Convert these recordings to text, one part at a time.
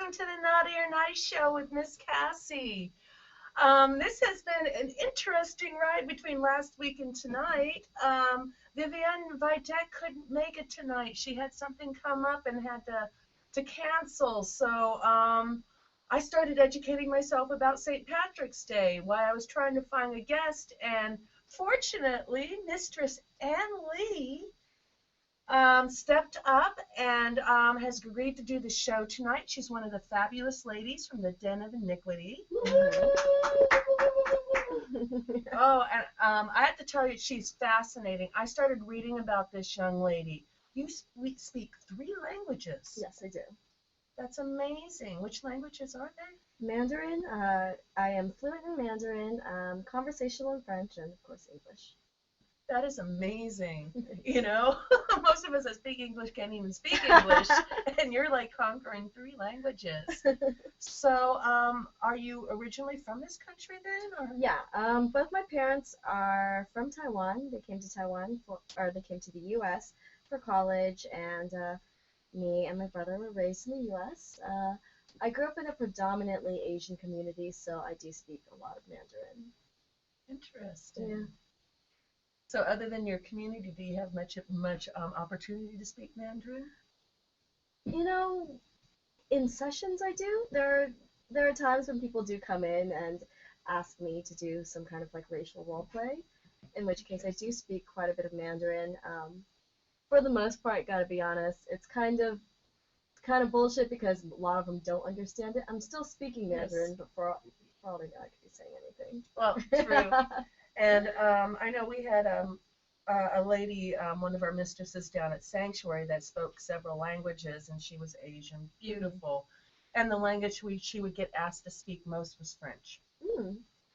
welcome to the Naughty or Nice Show with Miss Cassie. This has been an interesting ride between last week and tonight. Vivienne Vidette couldn't make it tonight. She had something come up and had to cancel. So I started educating myself about St. Patrick's Day while I was trying to find a guest. And fortunately, Mistress An Li stepped up and has agreed to do the show tonight. She's one of the fabulous ladies from the Den of Iniquity. Oh, and I have to tell you, she's fascinating. I started reading about this young lady. You speak 3 languages. Yes, I do. That's amazing. Which languages are they? Mandarin. I am fluent in Mandarin, conversational in French, and of course English. That is amazing. You know, most of us that speak English can't even speak English, and you're like conquering 3 languages. So, are you originally from this country then? Or? Yeah, both my parents are from Taiwan. They came to Taiwan they came to the U.S. for college, and me and my brother were raised in the U.S. I grew up in a predominantly Asian community, so I do speak a lot of Mandarin. Interesting. Yeah. So other than your community, do you have much opportunity to speak Mandarin? You know, in sessions I do. There are times when people do come in and ask me to do some kind of like racial role play, in which case I do speak quite a bit of Mandarin. For the most part, gotta be honest, it's kind of bullshit because a lot of them don't understand it. I'm still speaking Mandarin, yes. But for all they know, I could be saying anything. Well, true. And I know we had a lady, one of our mistresses down at Sanctuary that spoke several languages, and she was Asian, beautiful. And the language she would get asked to speak most was French.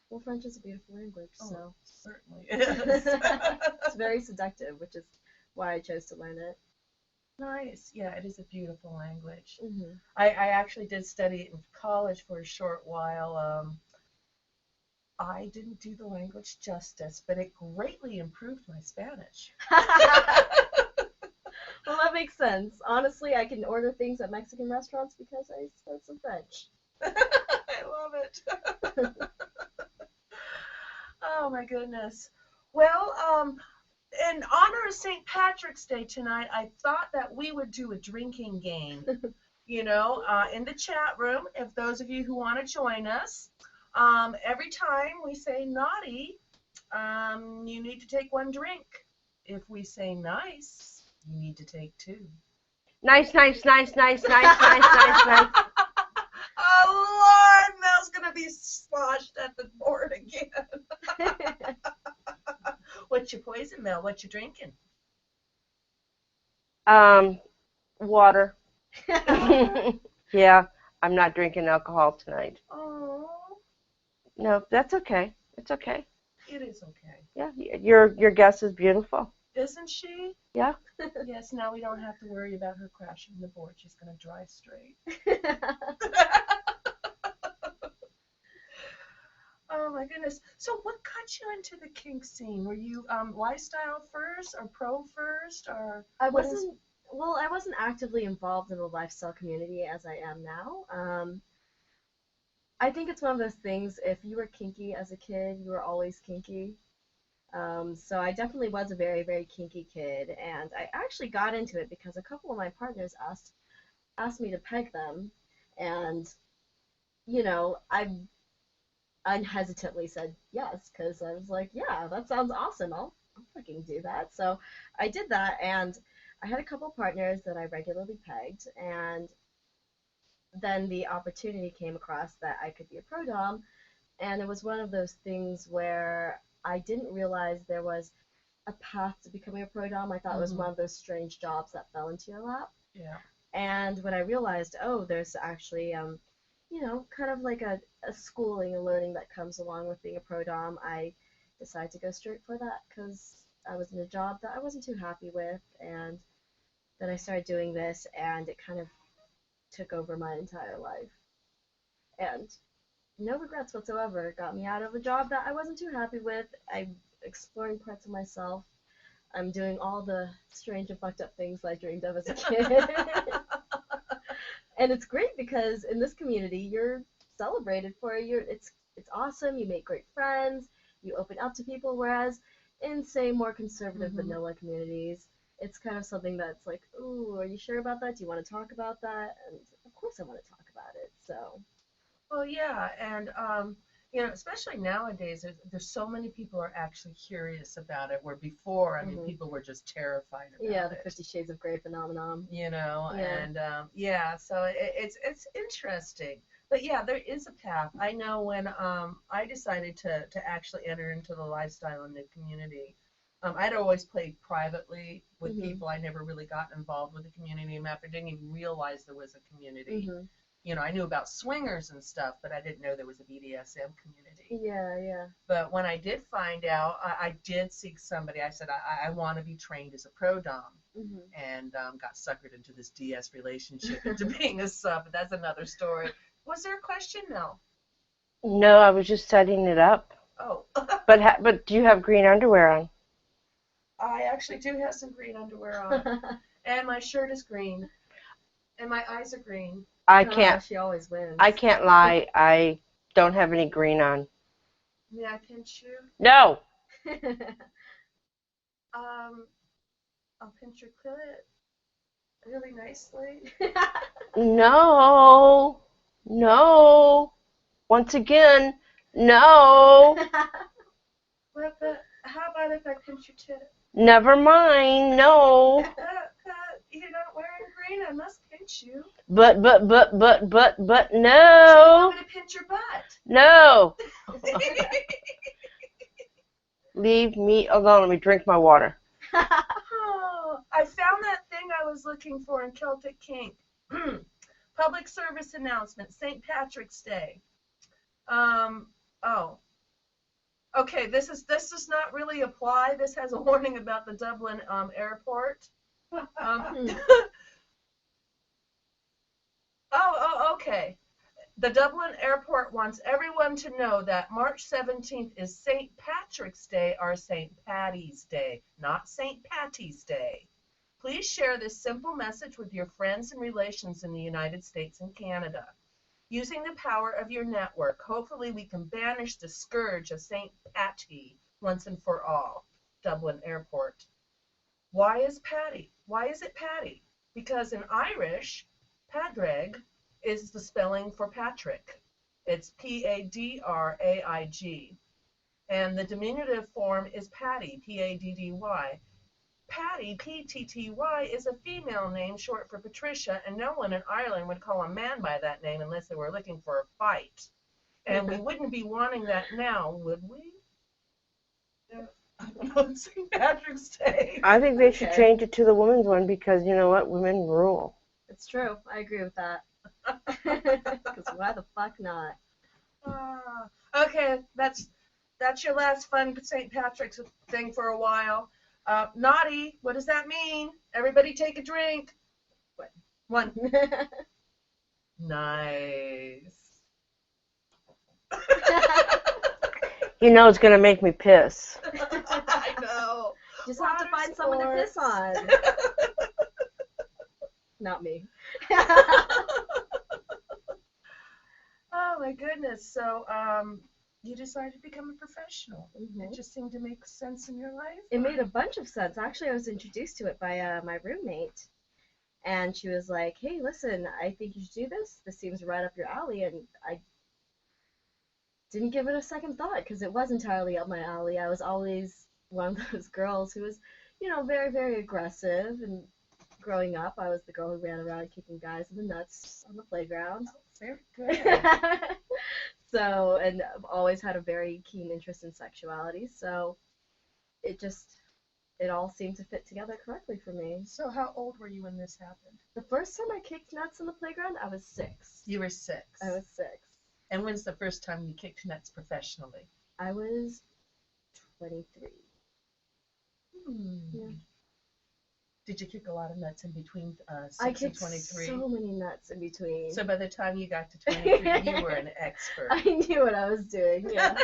Well, French is a beautiful language, so. Certainly is. It's very seductive, which is why I chose to learn it. Nice. Yeah, it is a beautiful language. Mm-hmm. I actually did study it in college for a short while. I didn't do the language justice, but it greatly improved my Spanish. Well, that makes sense. Honestly, I can order things at Mexican restaurants because I spoke some French. I love it. Oh, my goodness. Well, in honor of St. Patrick's Day tonight, I thought that we would do a drinking game. You know, in the chat room, if those of you who want to join us, every time we say naughty, you need to take 1 drink. If we say nice, you need to take 2. Nice, nice, nice, nice, nice, nice, nice, nice. Oh, Lord, Mel's going to be sloshed at the board again. What's your poison, Mel? What you drinking? Water. Yeah, I'm not drinking alcohol tonight. Oh. No, that's okay. It's okay. It is okay. Yeah, your guest is beautiful. Isn't she? Yeah. Yes, now we don't have to worry about her crashing the board. She's going to drive straight. Oh, my goodness. So what got you into the kink scene? Were you lifestyle first or pro first? Or I wasn't actively involved in the lifestyle community as I am now. I think it's one of those things, if you were kinky as a kid, you were always kinky. So I definitely was a very, very kinky kid, and I actually got into it because a couple of my partners asked me to peg them, and, you know, I unhesitantly said yes, because I was like, yeah, that sounds awesome, I'll fucking do that. So I did that, and I had a couple partners that I regularly pegged, and then the opportunity came across that I could be a pro dom, and it was one of those things where I didn't realize there was a path to becoming a pro dom. I thought it was one of those strange jobs that fell into your lap. Yeah. And when I realized, oh, there's actually, you know, kind of like a schooling and learning that comes along with being a pro dom, I decided to go straight for that because I was in a job that I wasn't too happy with, and then I started doing this, and it kind of took over my entire life. And no regrets whatsoever. It got me out of a job that I wasn't too happy with. I'm exploring parts of myself. I'm doing all the strange and fucked up things I dreamed of as a kid. And it's great because in this community, you're celebrated for it's awesome. You make great friends. You open up to people. Whereas in, say, more conservative vanilla communities, it's kind of something that's like, ooh, are you sure about that? Do you want to talk about that? And of course I want to talk about it. So. Well, yeah, and especially nowadays, there's so many people are actually curious about it. Where before, I mean, people were just terrified about it. Yeah, the 50 Shades of Grey phenomenon. And so it's interesting. But yeah, there is a path. I know when I decided to actually enter into the lifestyle in the community, I'd always played privately with people. I never really got involved with the community map. I didn't even realize there was a community. I knew about swingers and stuff, but I didn't know there was a BDSM community. Yeah. But when I did find out, I did seek somebody. I said, I want to be trained as a pro dom, and got suckered into this DS relationship, into being a sub. But that's another story. Was there a question, Mel? No, I was just setting it up. Oh. But do you have green underwear on? I actually do have some green underwear on, and my shirt is green, and my eyes are green. I can't. She always wins. I can't lie. I don't have any green on. May I pinch you? No. I'll pinch your clit really nicely. No. Once again, no. But how about if I pinch your tit? Never mind. No. You're not wearing green. I must pinch you. But no. So you want me to pinch your butt? No. Leave me alone. Let me drink my water. Oh, I found that thing I was looking for in Celtic Kink. Public service announcement, St. Patrick's Day. Okay, this does not really apply. This has a warning about the Dublin airport. Okay. The Dublin airport wants everyone to know that March 17th is St. Patrick's Day or St. Patty's Day, not St. Patty's Day. Please share this simple message with your friends and relations in the United States and Canada. Using the power of your network, hopefully we can banish the scourge of St. Patty once and for all. Dublin Airport. Why is Patty? Why is it Patty? Because in Irish, Padraig is the spelling for Patrick. It's Padraig. And the diminutive form is Patty, Paddy. Patty, Ptty, is a female name short for Patricia, and no one in Ireland would call a man by that name unless they were looking for a fight. And we wouldn't be wanting that now, would we? I don't know, it's St. Patrick's Day. I think they should change it to the women's one because you know what? Women rule. It's true. I agree with that. Because why the fuck not? Okay, that's your last fun St. Patrick's thing for a while. Naughty, what does that mean? Everybody take a drink. One. Nice. You know it's going to make me piss. I know. Just have to find someone to piss on. Not me. Oh my goodness. So, you decided to become a professional. It just seemed to make sense in your life? It made a bunch of sense. Actually, I was introduced to it by my roommate. And she was like, hey, listen, I think you should do this. This seems right up your alley. And I didn't give it a second thought because it was entirely up my alley. I was always one of those girls who was, very, very aggressive. And growing up, I was the girl who ran around kicking guys in the nuts on the playground. Very good. So, and I've always had a very keen interest in sexuality, so it all seemed to fit together correctly for me. So how old were you when this happened? The first time I kicked nuts on the playground, I was 6. You were 6. I was 6. And when's the first time you kicked nuts professionally? I was 23. Yeah. Did you kick a lot of nuts in between 6 I and kicked 23? So many nuts in between. So by the time you got to 23, you were an expert. I knew what I was doing, yeah.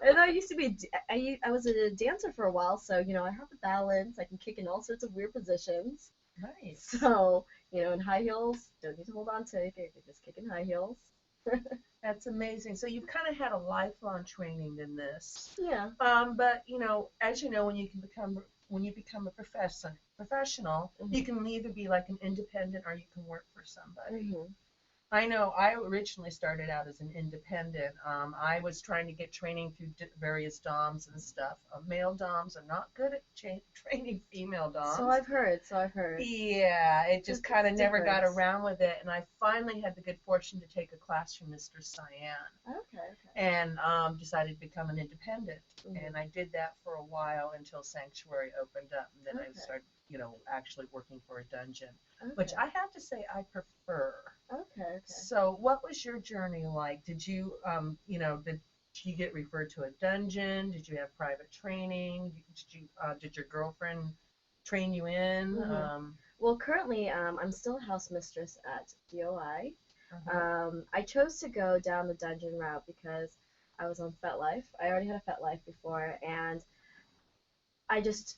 And I used to be, I was a dancer for a while, so, I have the balance. I can kick in all sorts of weird positions. Nice. So, in high heels. Don't need to hold on to anything. You can just kick in high heels. That's amazing. So you've kind of had a lifelong training in this. Yeah. But as you know, when you become a professional, you can either be like an independent or you can work for somebody. I know I originally started out as an independent. I was trying to get training through various DOMs and stuff. Male DOMs are not good at training female DOMs. So I've heard. Yeah, it just kind of never got different. around with it. And I finally had the good fortune to take a class from Mistress An. Okay. And decided to become an independent. And I did that for a while until Sanctuary opened up. And then I started, actually working for a dungeon, which I have to say I prefer. Okay. So what was your journey like? Did you, did you get referred to a dungeon? Did you have private training? Did your girlfriend train you in? Well, currently, I'm still a house mistress at DOI. I chose to go down the dungeon route because I was on FetLife. I already had a FetLife before, and I just,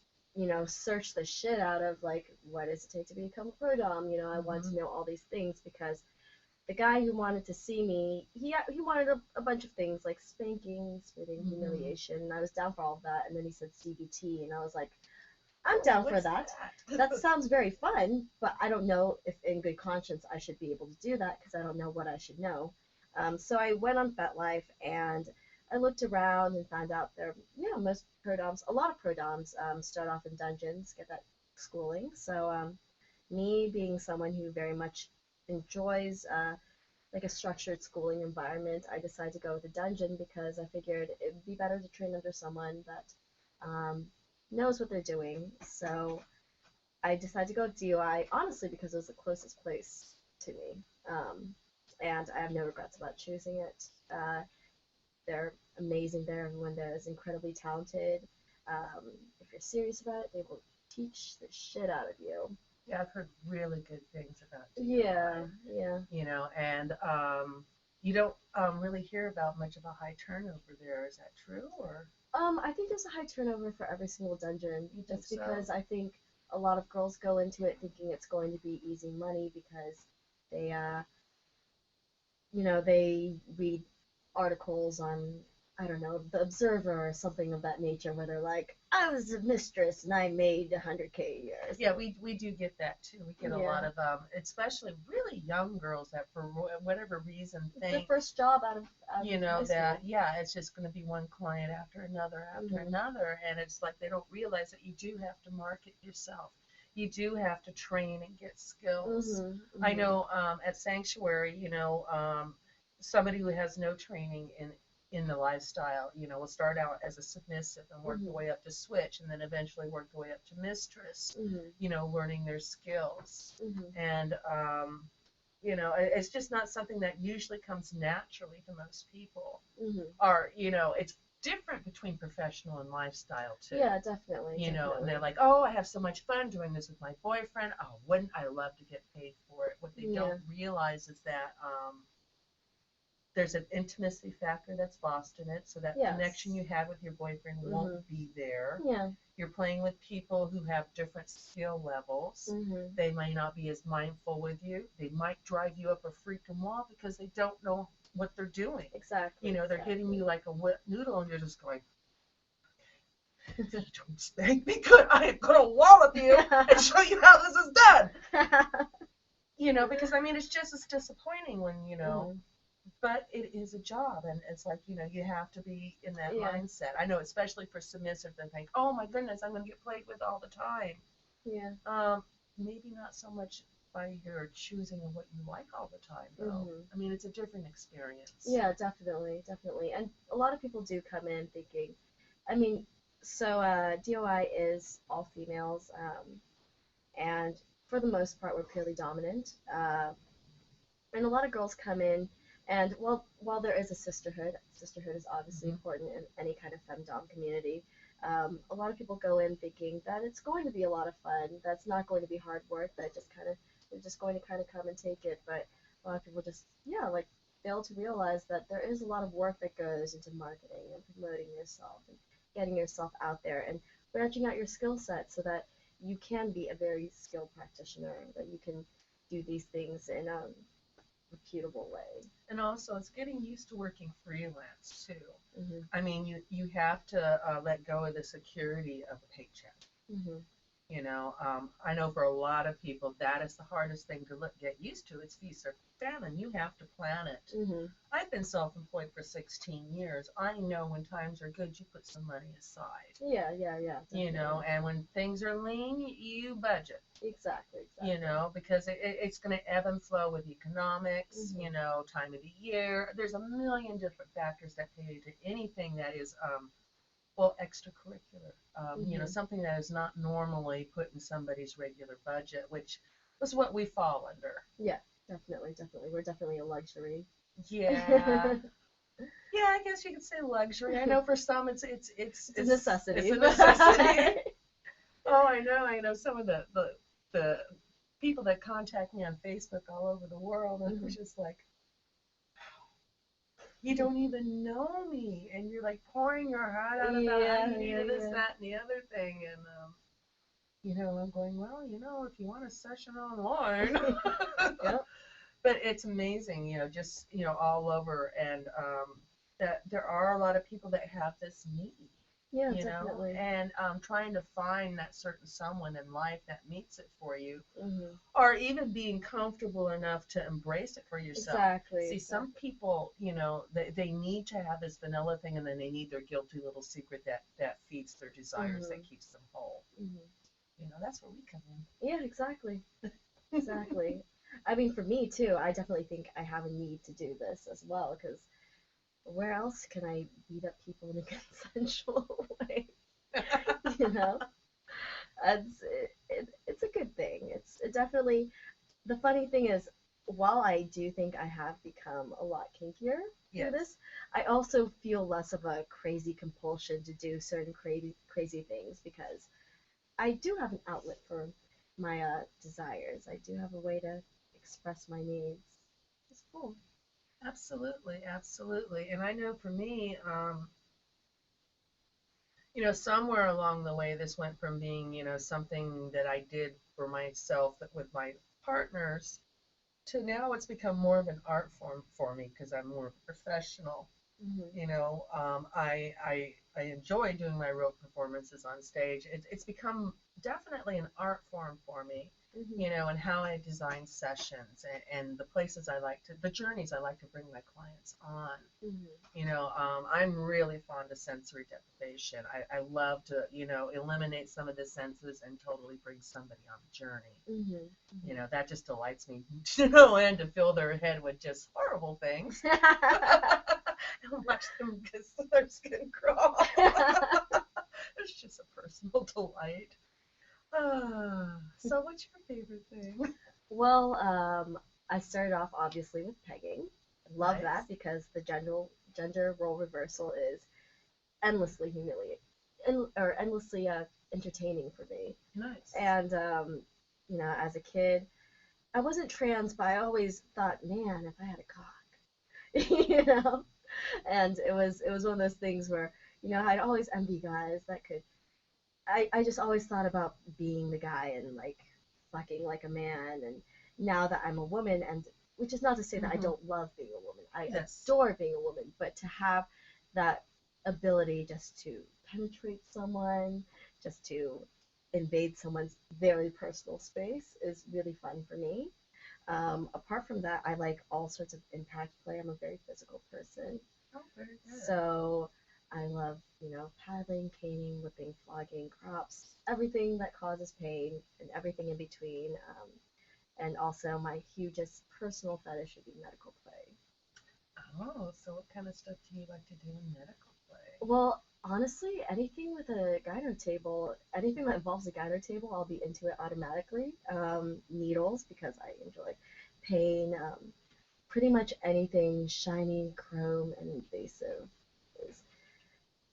searched the shit out of, like, what does it take to become a pro dom? I wanted to know all these things because the guy who wanted to see me, he wanted a bunch of things, like spanking, spitting, humiliation, and I was down for all of that, and then he said CBT, and I was like, I'm down for that. That sounds very fun, but I don't know if in good conscience I should be able to do that because I don't know what I should know. So I went on FetLife and I looked around and found out most pro doms, a lot of pro doms start off in dungeons, get that schooling. So me being someone who very much enjoys like a structured schooling environment, I decided to go with a dungeon because I figured it would be better to train under someone that knows what they're doing. So I decided to go with DOI, honestly, because it was the closest place to me. And I have no regrets about choosing it. They're amazing there. Everyone there is incredibly talented. If you're serious about it, they will teach the shit out of you. Yeah, I've heard really good things about DOI. Yeah. And you don't really hear about much of a high turnover there. Is that true, or? I think there's a high turnover for every single dungeon, just because I think a lot of girls go into it thinking it's going to be easy money because they, they read articles on, I don't know, The Observer or something of that nature, where they're like, I was a mistress and I made 100K a year. Yeah, we do get that too. We get a lot of, especially really young girls that for whatever reason think their first job out of that it's just going to be one client after another, and it's like they don't realize that you do have to market yourself. You do have to train and get skills. I know at Sanctuary, somebody who has no training in the lifestyle, will start out as a submissive and work their way up to switch, and then eventually work their way up to mistress, learning their skills. And, it's just not something that usually comes naturally to most people. Or, it's different between professional and lifestyle too. Yeah, definitely. And they're like, oh, I have so much fun doing this with my boyfriend. Oh, wouldn't I love to get paid for it? What they don't realize is that there's an intimacy factor that's lost in it, so that connection you have with your boyfriend won't be there. Yeah. You're playing with people who have different skill levels. They might not be as mindful with you. They might drive you up a freaking wall because they don't know what they're doing. Exactly. They're hitting you like a wet noodle, and you're just going, if you don't spank me good, I am going to wallop you and show you how this is done. Because, it's just as disappointing when, but it is a job, and it's like, you have to be in that mindset. I know, especially for submissive, they think, oh my goodness, I'm going to get played with all the time. Yeah. Maybe not so much by your choosing of what you like all the time, though. It's a different experience. Yeah, definitely. And a lot of people do come in thinking, DOI is all females, and for the most part, we're purely dominant. And a lot of girls come in, and while there is a sisterhood is obviously important in any kind of femdom community. A lot of people go in thinking that it's going to be a lot of fun, that's not going to be hard work, that they're just going to kind of come and take it. But a lot of people just, fail to realize that there is a lot of work that goes into marketing and promoting yourself and getting yourself out there and branching out your skill set so that you can be a very skilled practitioner, that you can do these things in a reputable way. And also, it's getting used to working freelance too. Mm-hmm. I mean, you have to let go of the security of a paycheck. Mm-hmm. You know, I know for a lot of people that is the hardest thing to get used to. It's feast or famine. You have to plan it. Mm-hmm. I've been self-employed for 16 years. I know when times are good, you put some money aside. Yeah, definitely. You know, and when things are lean, you budget. Exactly. You know, because it's going to ebb and flow with economics, Mm-hmm. you know, time of the year. There's a million different factors that play into anything that is, well, extracurricular. You know, Mm-hmm. something that is not normally put in somebody's regular budget, which was what we fall under. Yeah, definitely. We're definitely a luxury. Yeah. Yeah, I guess you could say luxury. I know for some it's a necessity. It's a necessity. Oh, I know. Some of the people that contact me on Facebook all over the world, and I'm just like, you don't even know me, and you're like pouring your heart out about how you need this, that, and the other thing, and you know, I'm going, well, you know, if you want a session online, Yep. But it's amazing, you know, just you know, all over, and that there are a lot of people that have this need. Yeah, You definitely. know, and trying to find that certain someone in life that meets it for you, Mm-hmm. or even being comfortable enough to embrace it for yourself. Exactly. See, some people, you know, they need to have this vanilla thing, and then they need their guilty little secret that feeds their desires, that keeps them whole. Mm-hmm. You know, that's where we come in. Yeah, exactly. Exactly. I mean, for me too, I definitely think I have a need to do this as well, because where else can I beat up people in a consensual way? You know, it's a good thing. It definitely. The funny thing is, while I do think I have become a lot kinkier through this, I also feel less of a crazy compulsion to do certain crazy things, because I do have an outlet for my desires. I do have a way to express my needs. It's cool. Absolutely. And I know for me, you know, somewhere along the way, this went from being, you know, something that I did for myself with my partners to now it's become more of an art form for me because I'm more professional. Mm-hmm. You know, I enjoy doing my real performances on stage. It's become definitely an art form for me. Mm-hmm. You know, and how I design sessions, and the places the journeys I like to bring my clients on. Mm-hmm. You know, I'm really fond of sensory deprivation. I love to, you know, eliminate some of the senses and totally bring somebody on a journey. Mm-hmm. Mm-hmm. You know, that just delights me to no end, to fill their head with just horrible things. And watch them kiss their skin crawl. It's just a personal delight. So what's your favorite thing? Well, I started off obviously with pegging. Love Nice. that because the gender role reversal is endlessly humiliating, or endlessly entertaining for me. Nice. And you know, as a kid, I wasn't trans, but I always thought, man, if I had a cock, you know. And it was one of those things where, you know, I'd always envy guys that could. I just always thought about being the guy and like fucking like a man. And now that I'm a woman, and which is not to say that I don't love being a woman. I adore being a woman, but to have that ability just to penetrate someone, just to invade someone's very personal space is really fun for me. Apart from that, I like all sorts of impact play. I'm a very physical person. Oh, very good. So I love, you know, paddling, caning, whipping, flogging, crops, everything that causes pain and everything in between. And also my hugest personal fetish would be medical play. Oh, so what kind of stuff do you like to do in medical play? Well, honestly, anything with a gyno table, anything that involves a gyno table, I'll be into it automatically. Needles, because I enjoy pain. Pretty much anything shiny, chrome, and invasive.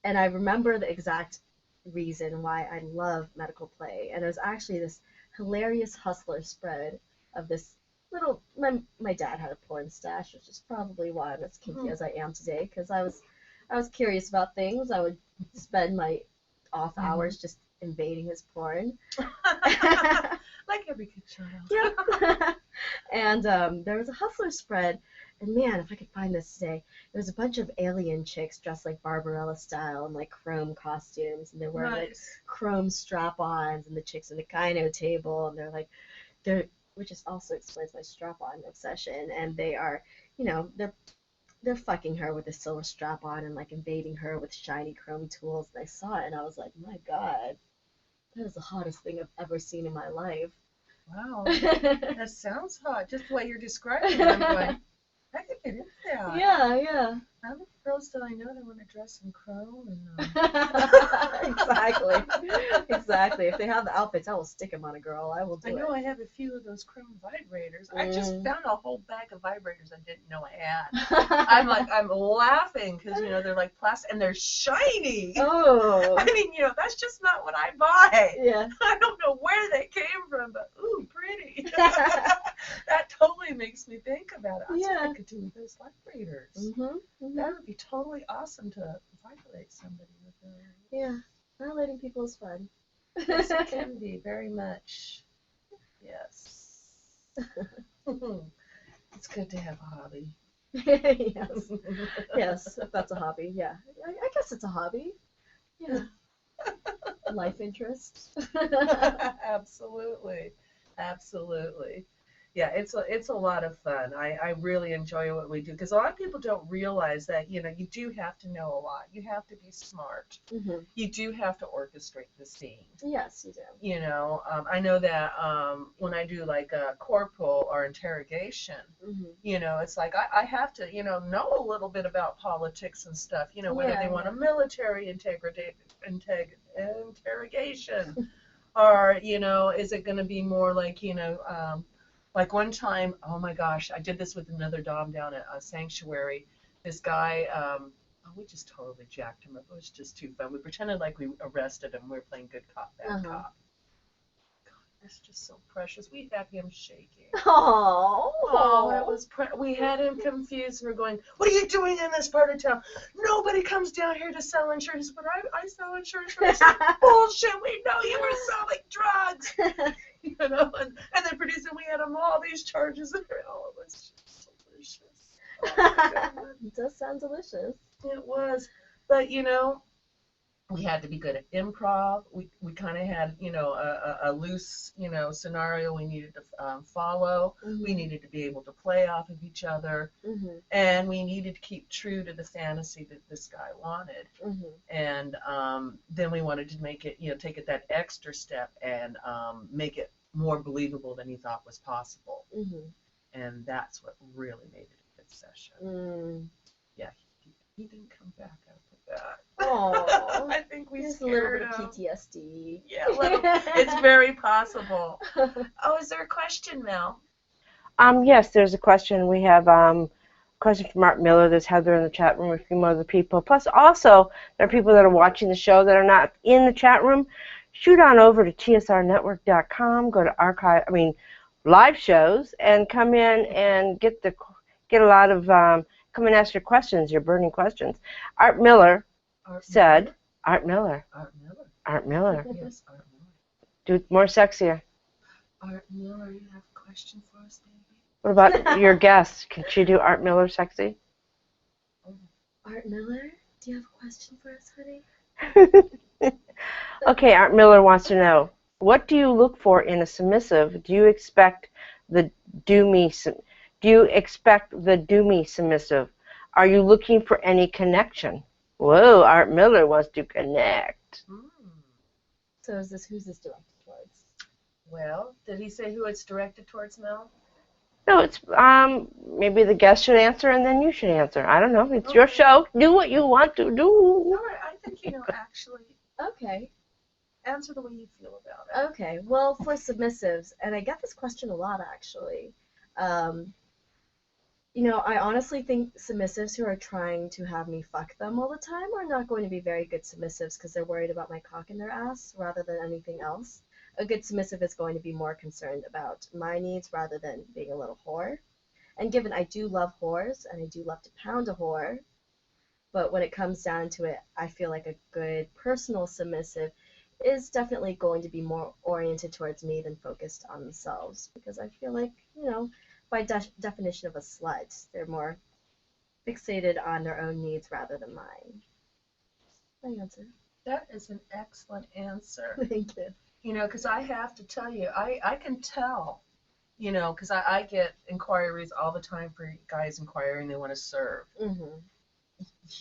And I remember the exact reason why I love medical play. And it was actually this hilarious Hustler spread of this little. My dad had a porn stash, which is probably why I'm as kinky as I am today, because I was curious about things. I would spend my off hours just invading his porn. Like every good child. Yeah. And there was a hustler spread, and man, if I could find this today, there was a bunch of alien chicks dressed like Barbarella style in like chrome costumes, and they're wearing like Nice. chrome strap-ons, and the chicks in the gyno table, and they're which is also explains my strap-on obsession, and they are, they're fucking her with a silver strap-on and like invading her with shiny chrome tools. And I saw it, and I was like, my God, that is the hottest thing I've ever seen in my life. Wow. That sounds hot. Just the way you're describing it, I'm going, I could get into that. Yeah. How many girls do I know that want to dress in chrome? Exactly. If they have the outfits, I will stick them on a girl. I will do I it. know I have a few of those chrome vibrators. I just found a whole bag of vibrators I didn't know I had. I'm laughing because, they're like plastic and they're shiny. Oh. I mean, that's just not what I buy. Yeah. I don't know where they came from, but ooh, pretty. That totally makes me think about it. That's what I could do with those vibrators. That would be totally awesome to vibrate somebody with those. Yeah, violating people is fun. Yes, it can be, very much. Yes. It's good to have a hobby. Yes. Yes, if that's a hobby, yeah. I guess it's a hobby. Yeah. Life interest. Absolutely. Absolutely. Yeah, it's a lot of fun. I really enjoy what we do because a lot of people don't realize that, you do have to know a lot. You have to be smart. You do have to orchestrate the scene. Yes, you do. I know that when I do like a corporal or interrogation, it's like I have to, know a little bit about politics and stuff, whether they want a military interrogation or, is it going to be more like, like one time, oh my gosh, I did this with another dom down at a sanctuary. This guy, we just totally jacked him up. It was just too fun. We pretended like we arrested him. We were playing good cop, bad cop. God, that's just so precious. We had him shaking. Oh, it was. We had him confused. We're going, what are you doing in this part of town? Nobody comes down here to sell insurance, but I sell insurance. Bullshit. We know you were selling drugs. And then pretty soon we had them all these charges. And it was just delicious. Oh, it does sound delicious. It was, but we had to be good at improv. We kind of had a loose scenario we needed to follow. We needed to be able to play off of each other, and we needed to keep true to the fantasy that this guy wanted. And then we wanted to make it take it that extra step and make it more believable than he thought was possible. And that's what really made it a good session. Yeah, he didn't come back after that. Oh, I think we there's scared a little him. bit of PTSD. Yeah, it's very possible. Oh, is there a question, Mel? Yes, there's a question. We have a question from Art Miller. There's Heather in the chat room, a few more other people. Plus, also, there are people that are watching the show that are not in the chat room. Shoot on over to TSRnetwork.com. Go to live shows, and come in and get a lot of come and ask your questions, your burning questions. Art Miller said, Art Miller. Yes, Art Miller. Do it more sexier. Art Miller, you have a question for us, baby? What about your guest? Can she do Art Miller sexy? Art Miller, do you have a question for us, honey? Okay, Art Miller wants to know, what do you look for in a submissive? Do you expect the do me submissive? Are you looking for any connection? Whoa, Art Miller wants to connect. So who's this directed towards? Well, did he say who it's directed towards, Mel? No, it's maybe the guest should answer and then you should answer. I don't know. It's your show. Do what you want to do. No, I think actually. Okay. Answer the way you feel about it. Okay. Well, for submissives, and I get this question a lot actually. I honestly think submissives who are trying to have me fuck them all the time are not going to be very good submissives because they're worried about my cock in their ass rather than anything else. A good submissive is going to be more concerned about my needs rather than being a little whore. And given I do love whores and I do love to pound a whore, but when it comes down to it, I feel like a good personal submissive is definitely going to be more oriented towards me than focused on themselves, because I feel like, by definition of a slut, they're more fixated on their own needs rather than mine. My answer. That is an excellent answer. Thank you. Because I have to tell you, I can tell, because I get inquiries all the time for guys inquiring they want to serve. Mm-hmm.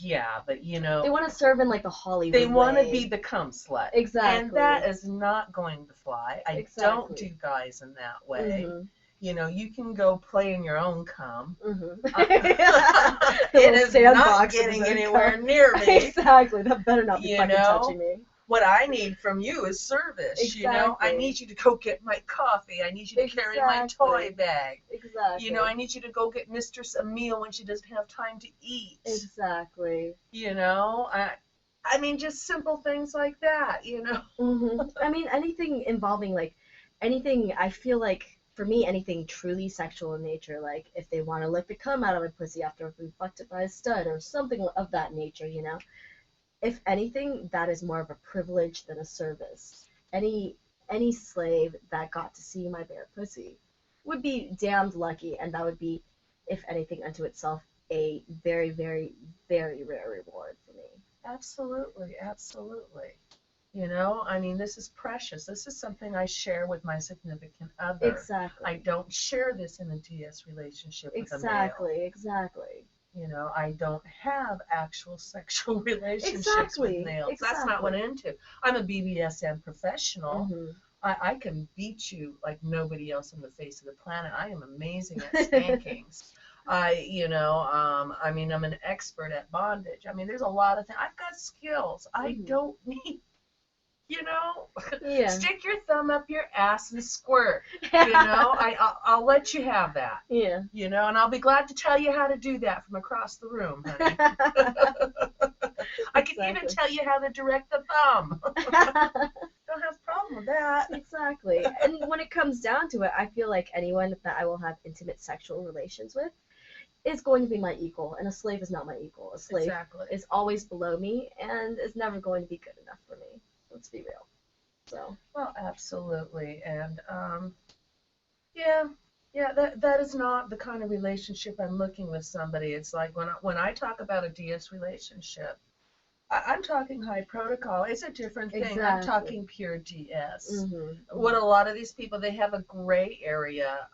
Yeah, but they want to serve in like the Hollywood they want to way. be the cum slut. Exactly. And that is not going to fly. I don't do guys in that way. Mm-hmm. You can go play in your own cum. Mm-hmm. It is not getting anywhere near me. Exactly. That better not be fucking touching me. What I need from you is service. Exactly. I need you to go get my coffee. I need you to carry my toy bag. Exactly. I need you to go get Mistress a meal when she doesn't have time to eat. Exactly. I mean, just simple things like that, Mm-hmm. I mean, anything involving, like, anything, I feel like, for me, anything truly sexual in nature, like, if they want to lick the cum out of my pussy after I've been fucked it by a stud or something of that nature, If anything, that is more of a privilege than a service. Any slave that got to see my bare pussy would be damned lucky, and that would be, if anything unto itself, a very, very, very rare reward for me. Absolutely, absolutely. I mean, this is precious. This is something I share with my significant other. Exactly. I don't share this in a DS relationship with a male. Exactly. I don't have actual sexual relationships with males. Exactly. That's not what I'm into. I'm a BDSM professional. Mm-hmm. I can beat you like nobody else on the face of the planet. I am amazing at spankings. I mean, I'm an expert at bondage. I mein, there's a lot of things. I've got skills. I don't need, Yeah. Stick your thumb up your ass and squirt. I'll let you have that. Yeah. And I'll be glad to tell you how to do that from across the room, honey. I can even tell you how to direct the thumb. Don't have a problem with that. Exactly. And when it comes down to it, I feel like anyone that I will have intimate sexual relations with is going to be my equal, and a slave is not my equal. A slave is always below me and is never going to be good enough for me. Let's be real. So. Well, absolutely, and that is not the kind of relationship I'm looking with somebody. It's like when I talk about a DS relationship, I'm talking high protocol. It's a different thing. Exactly. I'm talking pure DS. Mm-hmm. What a lot of these people, they have a gray area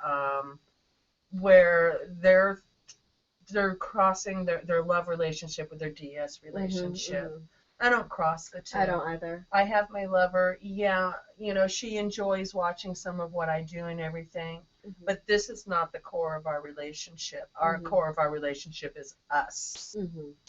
where they're crossing their love relationship with their DS relationship. Mm-hmm. I don't cross the two. I don't either. I have my lover. Yeah, she enjoys watching some of what I do and everything. Mm-hmm. But this is not the core of our relationship. Our core of our relationship is us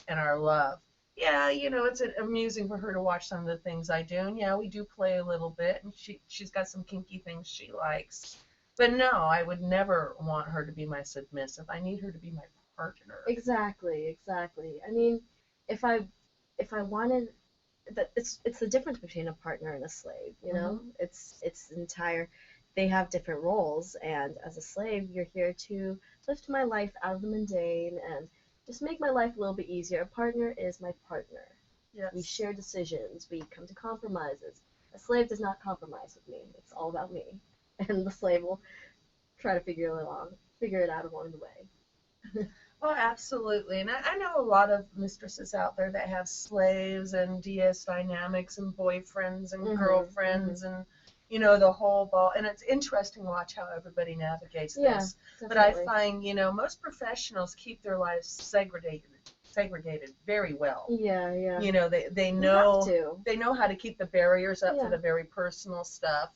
and our love. Yeah, it's amusing for her to watch some of the things I do. And yeah, we do play a little bit. And she's got some kinky things she likes. But no, I would never want her to be my submissive. I need her to be my partner. Exactly. I mean, if I wanted that, it's the difference between a partner and a slave, It's entire, they have different roles, and as a slave you're here to lift my life out of the mundane and just make my life a little bit easier. A partner is my partner. Yes. We share decisions, we come to compromises. A slave does not compromise with me. It's all about me. And the slave will try to figure it out along the way. Well, absolutely. And I know a lot of mistresses out there that have slaves and DS dynamics and boyfriends and girlfriends and, the whole ball. And it's interesting to watch how everybody navigates this. Definitely. But I find, most professionals keep their lives segregated very well. Yeah. They know how to keep the barriers up for the very personal stuff.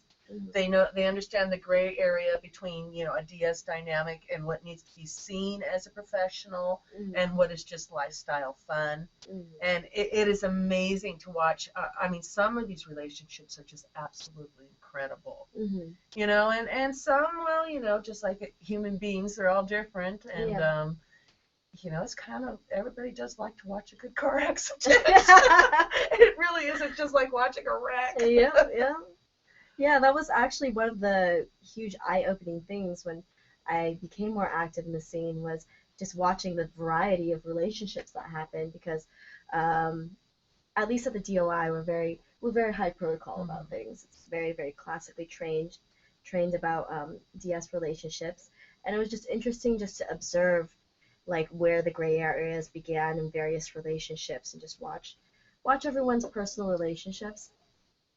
They understand the gray area between a DS dynamic and what needs to be seen as a professional and what is just lifestyle fun. And it is amazing to watch. I mean, some of these relationships are just absolutely incredible. And some, well, just like human beings, they're all different. And it's kind of, everybody does like to watch a good car accident. It really isn't just like watching a wreck. Yeah, that was actually one of the huge eye-opening things when I became more active in the scene, was just watching the variety of relationships that happened, because at least at the DOI, we're very high protocol about things. It's very, very classically trained about DS relationships, and it was just interesting just to observe like where the gray areas began in various relationships, and just watch everyone's personal relationships.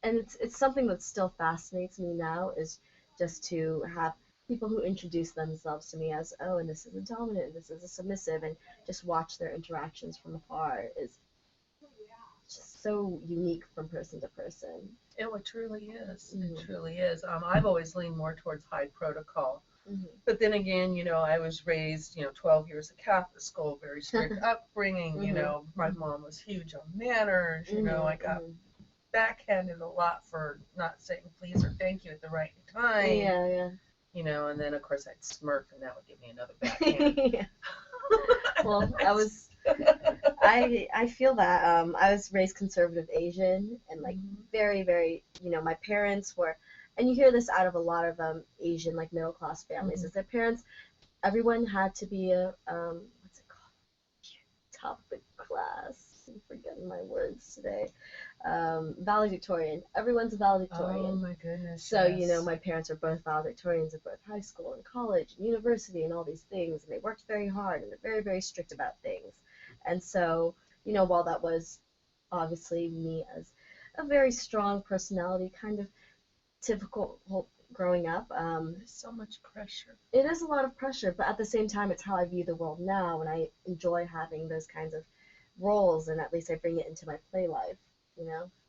And it's something that still fascinates me now, is just to have people who introduce themselves to me as, oh, and this is a dominant, and this is a submissive, and just watch their interactions from afar is just so unique from person to person. It truly is. It truly is. I've always leaned more towards high protocol. But then again, I was raised, 12 years at Catholic school, very strict upbringing. My mom was huge on manners. I got backhanded a lot for not saying please or thank you at the right time. Yeah. And then of course I'd smirk, and that would give me another backhand. Yeah. Well, I feel that I was raised conservative Asian, and like very, very, my parents were, and you hear this out of a lot of Asian like middle class families, is their parents, everyone had to be a what's it called, top of the class. I'm forgetting my words today. Valedictorian. Everyone's a valedictorian. Oh my goodness. So, yes. my parents are both valedictorians of both high school and college and university and all these things, and they worked very hard, and they're very, very strict about things. And so, while that was obviously me as a very strong personality, kind of typical growing up, there's so much pressure. It is a lot of pressure, but at the same time, it's how I view the world now, and I enjoy having those kinds of roles, and at least I bring it into my play life,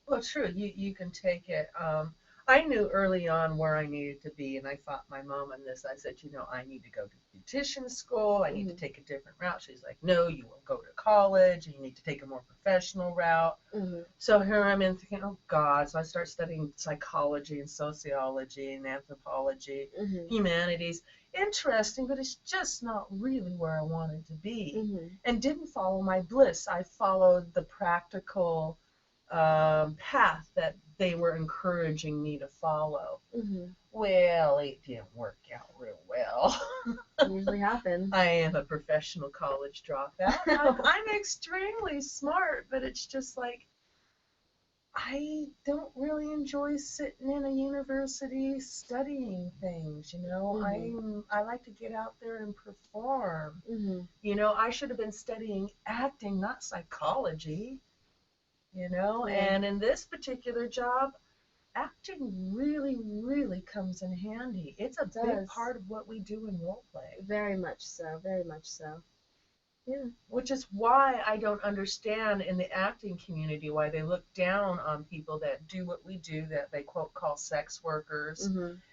Well, true. You can take it. I knew early on where I needed to be, and I fought my mom on this. I said, I need to go to beautician school. I need to take a different route. She's like, no, you will go to college, and you need to take a more professional route. So here I'm in thinking, oh, God. So I start studying psychology and sociology and anthropology, humanities. Interesting, but it's just not really where I wanted to be, and didn't follow my bliss. I followed the practical path that they were encouraging me to follow. Well, it didn't work out real well. It usually happens. I am a professional college dropout. I'm extremely smart, but it's just like, I don't really enjoy sitting in a university studying things, I like to get out there and perform. I should have been studying acting, not psychology. And in this particular job, acting really, really comes in handy. It's a big part of what we do in role play. Very much so, very much so. Yeah. Which is why I don't understand in the acting community why they look down on people that do what we do, that they quote call sex workers,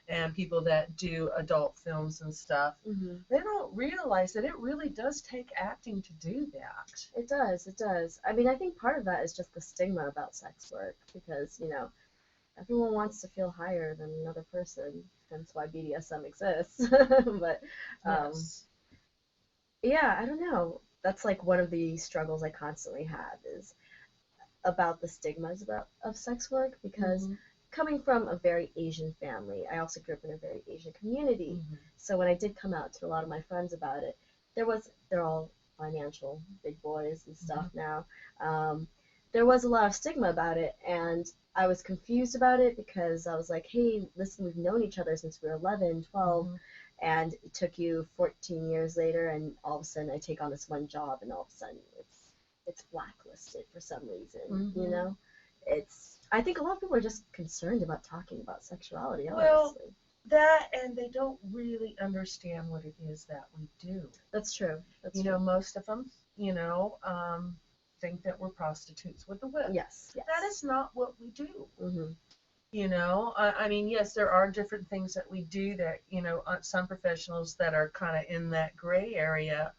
and people that do adult films and stuff. They don't realize that it really does take acting to do that. It does. I mean, I think part of that is just the stigma about sex work, because, everyone wants to feel higher than another person, hence why BDSM exists. But, Yes. yeah, I don't know. That's like one of the struggles I constantly have, is about the stigmas of sex work, because coming from a very Asian family, I also grew up in a very Asian community. So when I did come out to a lot of my friends about it, they're all financial big boys and stuff now. There was a lot of stigma about it, and I was confused about it, because I was like, hey, listen, we've known each other since we were 11, 12, and it took you 14 years later, and all of a sudden I take on this one job, and all of a sudden it's blacklisted for some reason, I think a lot of people are just concerned about talking about sexuality, honestly. Well, that, and they don't really understand what it is that we do. That's true. Most of them, think that we're prostitutes with a whip. Yes. That is not what we do. I mean, yes, there are different things that we do that, some professionals that are kind of in that gray area,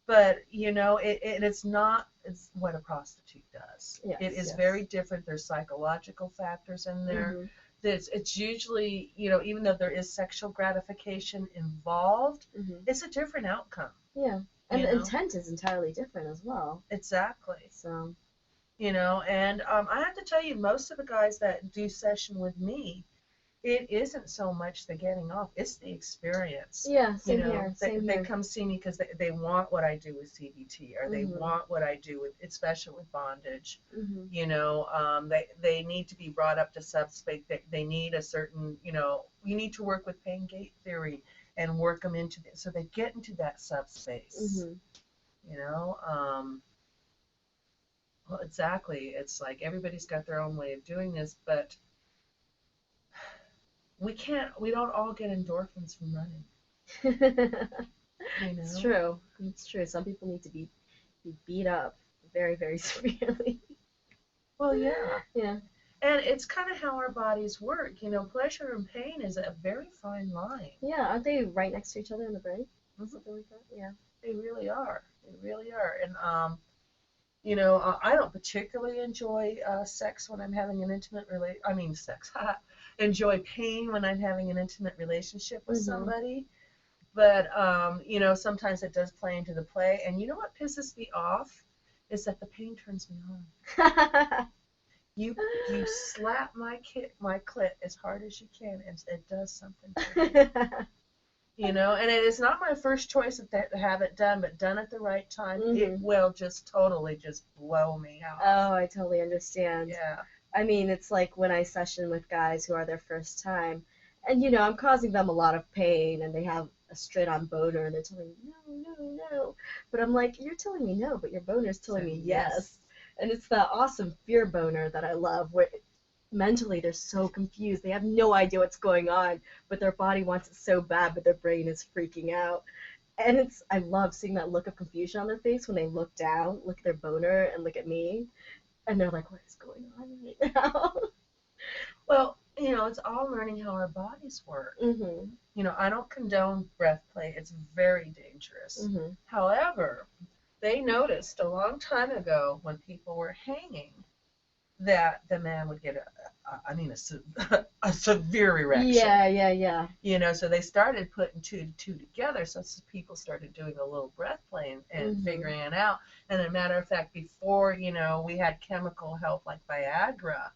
but, it's not what a prostitute does. Yes, it is very different. There's psychological factors in there. It's usually, even though there is sexual gratification involved, it's a different outcome. Yeah. And the intent is entirely different as well. Exactly. So, and I have to tell you, most of the guys that do session with me, it isn't so much the getting off, it's the experience. Yeah, You same know, here. Same they here. come see me because they want what I do with CBT, or they want what I do with, especially with bondage. You know, they need to be brought up to subspace. They need a certain, you know, you need to work with pain gate theory and work them into so they get into that subspace. You know, well, exactly. It's like everybody's got their own way of doing this, but we don't all get endorphins from running. You know? It's true. It's true. Some people need to be beat up very, very severely. Well, yeah. Yeah. And it's kind of how our bodies work. You know, pleasure and pain is a very fine line. Yeah, aren't they right next to each other in the brain? Something like that? Yeah. They really are. They really are. And, you know, I don't particularly enjoy sex when I'm having an intimate enjoy pain when I'm having an intimate relationship with somebody. But, you know, sometimes it does play into the play. And you know what pisses me off? Is that the pain turns me on. You slap my clit as hard as you can, and it does something to me. You know, and it is not my first choice to have it done, but done at the right time, it will just totally just blow me out. Oh, I totally understand. Yeah. I mean, it's like when I session with guys who are their first time, and you know, I'm causing them a lot of pain, and they have a straight-on boner, and they're telling me, no. But I'm like, you're telling me no, but your boner's telling me yes. And it's that awesome fear boner that I love, where mentally they're so confused. They have no idea what's going on, but their body wants it so bad, but their brain is freaking out. And I love seeing that look of confusion on their face when they look down, look at their boner, and look at me, and they're like, what is going on right now? Well, you know, it's all learning how our bodies work. You know, I don't condone breath play. It's very dangerous. However, they noticed a long time ago when people were hanging that the man would get a severe erection. Yeah. You know, so they started putting two to two together. So people started doing a little breath play and figuring it out. And as a matter of fact, before, you know, we had chemical help like Viagra.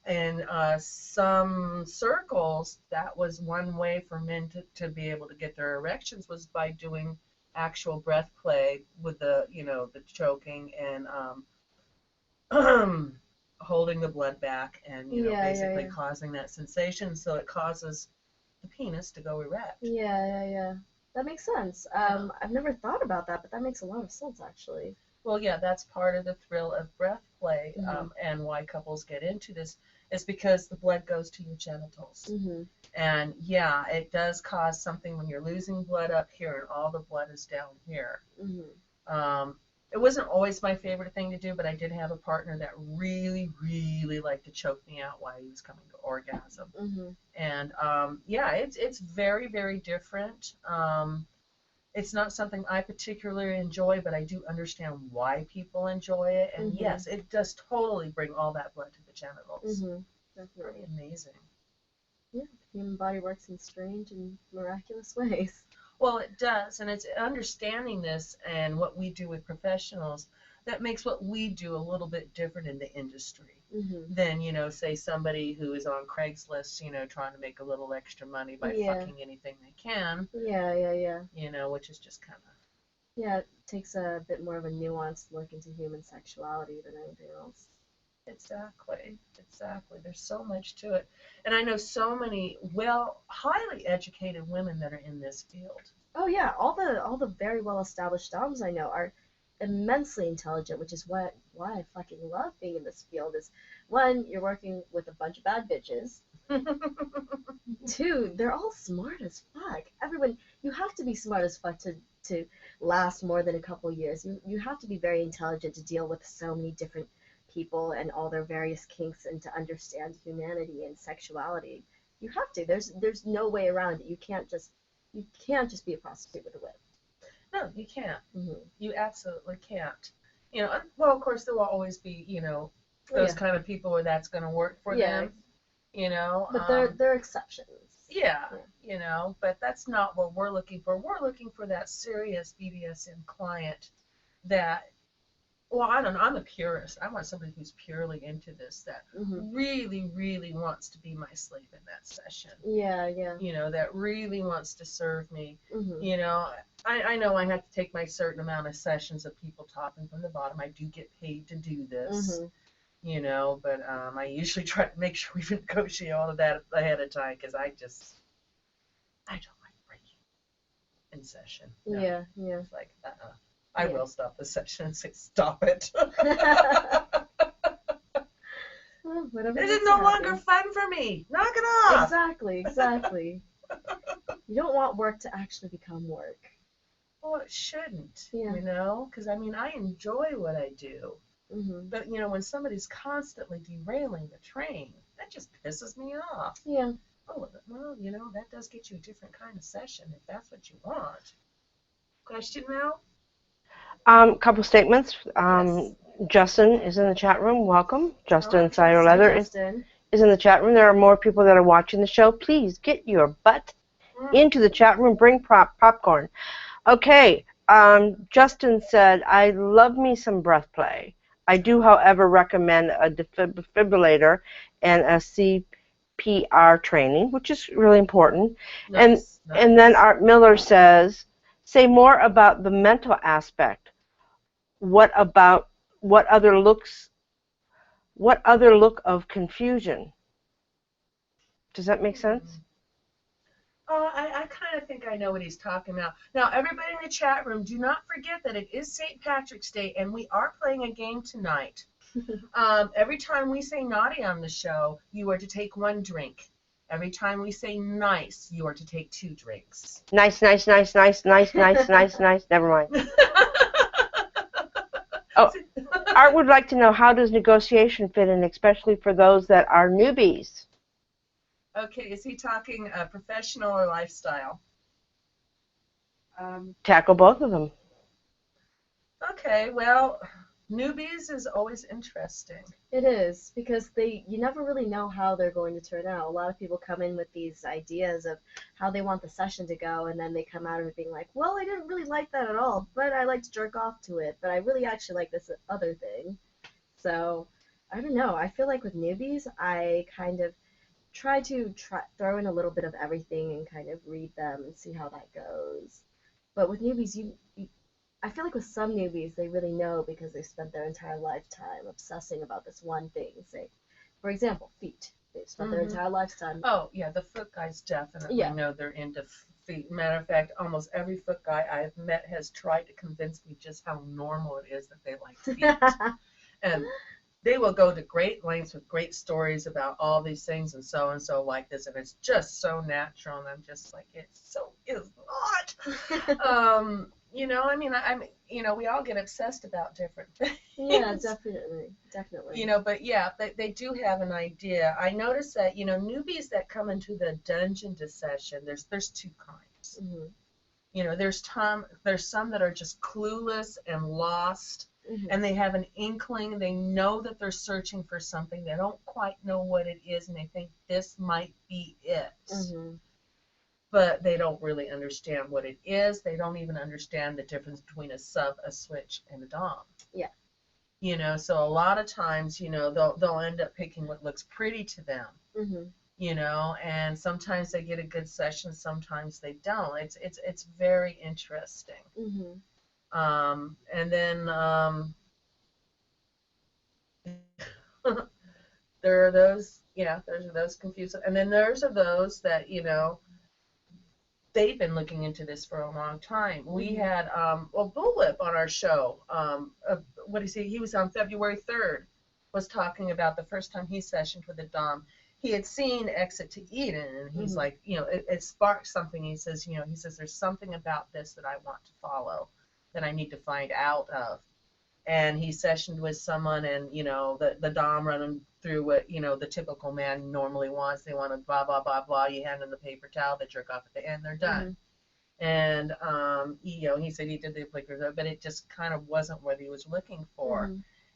In some circles, that was one way for men to be able to get their erections, was by doing actual breath play with the, you know, the choking and holding the blood back and, you know, basically causing that sensation, so it causes the penis to go erect. Yeah. That makes sense. I've never thought about that, but that makes a lot of sense, actually. Well, yeah, that's part of the thrill of breath play, and why couples get into this is because the blood goes to your genitals. And yeah, it does cause something when you're losing blood up here and all the blood is down here. It wasn't always my favorite thing to do, but I did have a partner that really, really liked to choke me out while he was coming to orgasm. And yeah, it's very, very different. It's not something I particularly enjoy, but I do understand why people enjoy it. And yes, it does totally bring all that blood to the genitals. Definitely. Pretty amazing. Yeah, the human body works in strange and miraculous ways. Well, it does, and it's understanding this and what we do with professionals that makes what we do a little bit different in the industry than, you know, say somebody who is on Craigslist, you know, trying to make a little extra money by fucking anything they can. Yeah. You know, which is just kind of... Yeah, it takes a bit more of a nuanced look into human sexuality than anything else. Exactly. There's so much to it. And I know so many highly educated women that are in this field. Oh yeah, all the very well established doms I know are immensely intelligent, which is why I fucking love being in this field. Is one, you're working with a bunch of bad bitches. Two, they're all smart as fuck. Everyone, you have to be smart as fuck to last more than a couple years. You have to be very intelligent to deal with so many different people and all their various kinks, and to understand humanity and sexuality. You have to. There's no way around it. You can't just be a prostitute with a whip. No, you can't. You absolutely can't. You know, well, of course there will always be, you know, those kind of people where that's going to work for them. You know, but they're exceptions. Yeah, you know, but that's not what we're looking for. We're looking for that serious BDSM client that well, I don't know. I'm a purist. I want somebody who's purely into this, that really, really wants to be my slave in that session. Yeah, yeah. You know, that really wants to serve me. Mm-hmm. You know, I know I have to take my certain amount of sessions of people topping from the bottom. I do get paid to do this. You know, but I usually try to make sure we negotiate all of that ahead of time because I don't like breaking in session. No. Yeah, yeah. It's like, I will stop the session and say, stop it. Well, This is no longer fun for me. Knock it off. Exactly, exactly. You don't want work to actually become work. Well, it shouldn't, Yeah. you know, because I mean, I enjoy what I do. But, you know, when somebody's constantly derailing the train, that just pisses me off. Yeah. Oh, well, you know, that does get you a different kind of session if that's what you want. Question, Mel? Couple statements. Yes. Justin is in the chat room. Welcome. Justin Hi, Cider Leather is in the chat room. There are more people that are watching the show. Please get your butt into the chat room. Bring popcorn. Okay. Justin said, I love me some breath play. I do, however, recommend a defibrillator and a CPR training, which is really important. Nice. And then Art Miller says, say more about the mental aspect. What other look of confusion? Does that make sense? I kind of think I know what he's talking about. Now, everybody in the chat room, do not forget that it is St. Patrick's Day, and we are playing a game tonight. Every time we say naughty on the show, you are to take 1 drink. Every time we say nice, you are to take 2 drinks. Nice. Never mind. Oh, Art would like to know, how does negotiation fit in, especially for those that are newbies? Okay, is he talking professional or lifestyle? Tackle both of them. Okay, well, newbies is always interesting. It is, because you never really know how they're going to turn out. A lot of people come in with these ideas of how they want the session to go, and then they come out of it being like, well, I didn't really like that at all, but I like to jerk off to it, but I really actually like this other thing. So, I don't know. I feel like with newbies, I kind of try to throw in a little bit of everything and kind of read them and see how that goes. But with newbies, I feel like with some newbies, they really know because they spent their entire lifetime obsessing about this one thing. Say, for example, feet. They've spent their entire lifetime. Oh, yeah, the foot guys definitely know they're into feet. Matter of fact, almost every foot guy I've met has tried to convince me just how normal it is that they like feet. And they will go to great lengths with great stories about all these things and so like this, and it's just so natural, and I'm just like, it so is not. You know, I mean, you know, we all get obsessed about different things. Yeah, definitely. You know, but yeah, they do have an idea. I notice that, you know, newbies that come into the dungeon to session, there's 2 kinds. You know, there's some that are just clueless and lost. And they have an inkling, they know that they're searching for something, they don't quite know what it is, and they think this might be it. But they don't really understand what it is. They don't even understand the difference between a sub, a switch, and a dom. Yeah. You know, so a lot of times, you know, they'll end up picking what looks pretty to them. You know, and sometimes they get a good session, sometimes they don't. It's very interesting. And then there are those, there's those confused, and then there's those that, you know, they've been looking into this for a long time. We had Bullwhip on our show. What is he? He was on February 3rd, was talking about the first time he sessioned with a dom. He had seen Exit to Eden, and he's like, you know, it sparked something. He says, you know, there's something about this that I want to follow, that I need to find out of. And he sessioned with someone, and, you know, the dom running through what, you know, the typical man normally wants. They want to blah, blah, blah, blah. You hand them the paper towel, they jerk off at the end, they're done. And, you know, he said he did the flicker, but it just kind of wasn't what he was looking for.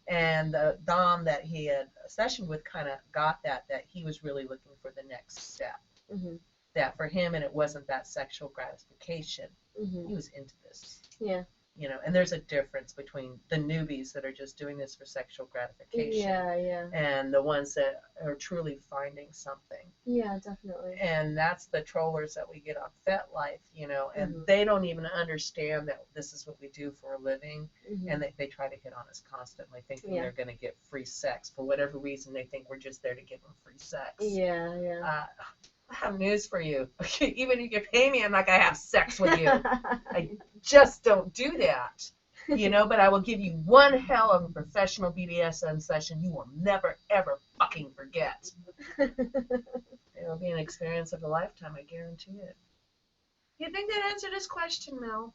And the dom that he had sessioned with kind of got that he was really looking for the next step. That for him, and it wasn't that sexual gratification. He was into this. Yeah. You know, and there's a difference between the newbies that are just doing this for sexual gratification and the ones that are truly finding something. Yeah, definitely. And that's the trollers that we get on FetLife, you know, and they don't even understand that this is what we do for a living, and they try to hit on us constantly, thinking they're going to get free sex. For whatever reason, they think we're just there to give them free sex. I have news for you. Even if you pay me, I'm not going to have sex with you. I just don't do that, you know, but I will give you one hell of a professional BDSM session you will never, ever fucking forget. It'll be an experience of a lifetime, I guarantee it. You think that answered his question, Mel?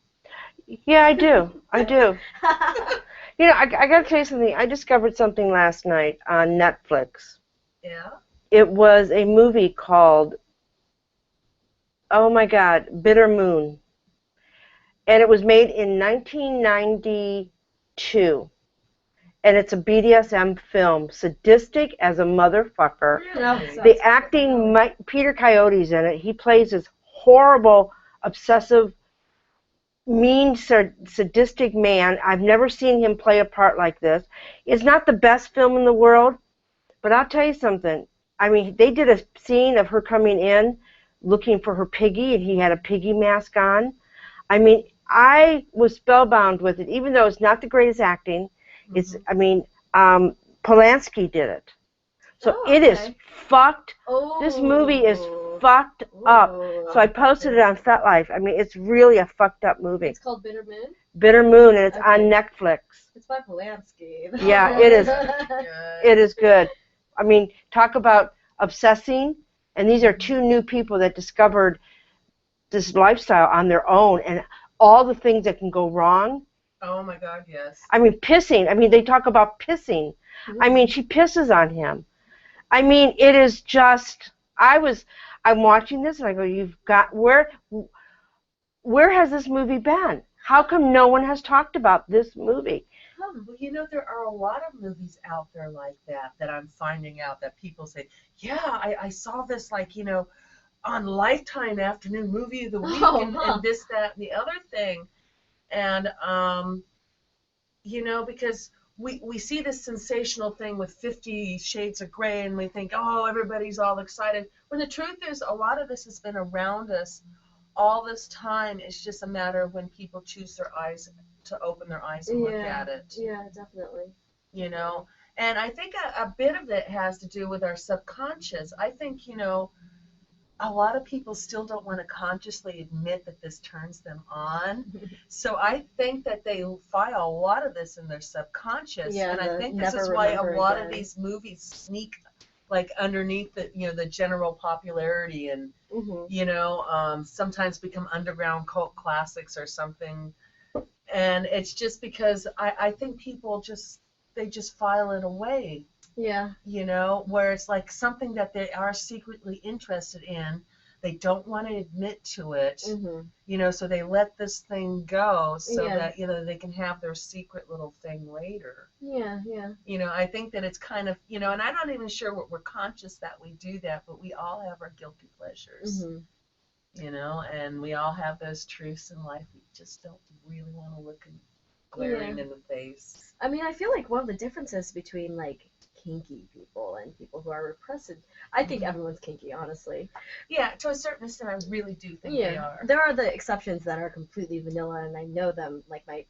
Yeah, I do. I do. You know, I got to tell you something. I discovered something last night on Netflix. Yeah? It was a movie called, oh my God, Bitter Moon. And it was made in 1992. And it's a BDSM film, sadistic as a motherfucker. Really? The acting, Peter Coyote's in it. He plays this horrible, obsessive, mean, sadistic man. I've never seen him play a part like this. It's not the best film in the world, but I'll tell you something. I mean, they did a scene of her coming in looking for her piggy, and he had a piggy mask on. I mean, I was spellbound with it, even though it's not the greatest acting. It's, I mean, Polanski did it. So it is fucked. This movie is fucked up. So I posted it on FetLife. I mean, it's really a fucked up movie. It's called Bitter Moon? Bitter Moon, and it's on Netflix. It's by Polanski. Yeah, it is. It is good. I mean, talk about obsessing. And these are two new people that discovered this lifestyle on their own, and all the things that can go wrong. Oh my God, yes. I mean, pissing. I mean, they talk about pissing. I mean, she pisses on him. I mean, it is just, I'm watching this and I go, where has this movie been? How come no one has talked about this movie? Well, you know, there are a lot of movies out there like that I'm finding out that people say, yeah, I saw this, like, you know, on Lifetime Afternoon Movie of the Week and this, that, and the other thing. And, you know, because we see this sensational thing with 50 Shades of Grey and we think, oh, everybody's all excited. When the truth is, a lot of this has been around us all this time. It's just a matter of when people choose to open their eyes and look at it. Yeah, definitely. You know, and I think a bit of it has to do with our subconscious. I think, you know, a lot of people still don't want to consciously admit that this turns them on. So I think that they file a lot of this in their subconscious. Yeah, and I think this is why a lot of these movies sneak like underneath the, you know, the general popularity and, you know, sometimes become underground cult classics or something. And it's just because I think people they just file it away. Yeah. You know, where it's like something that they are secretly interested in. They don't want to admit to it, you know, so they let this thing go so that, you know, they can have their secret little thing later. Yeah, yeah. You know, I think that it's kind of, you know, and I'm not even sure we're conscious that we do that, but we all have our guilty pleasures, you know, and we all have those truths in life we just don't really want to look and glaring in the face. I mean, I feel like one of the differences between, like, kinky people and people who are repressive, I think everyone's kinky, honestly. Yeah, to a certain extent, I really do think they are. There are the exceptions that are completely vanilla, and I know them, like my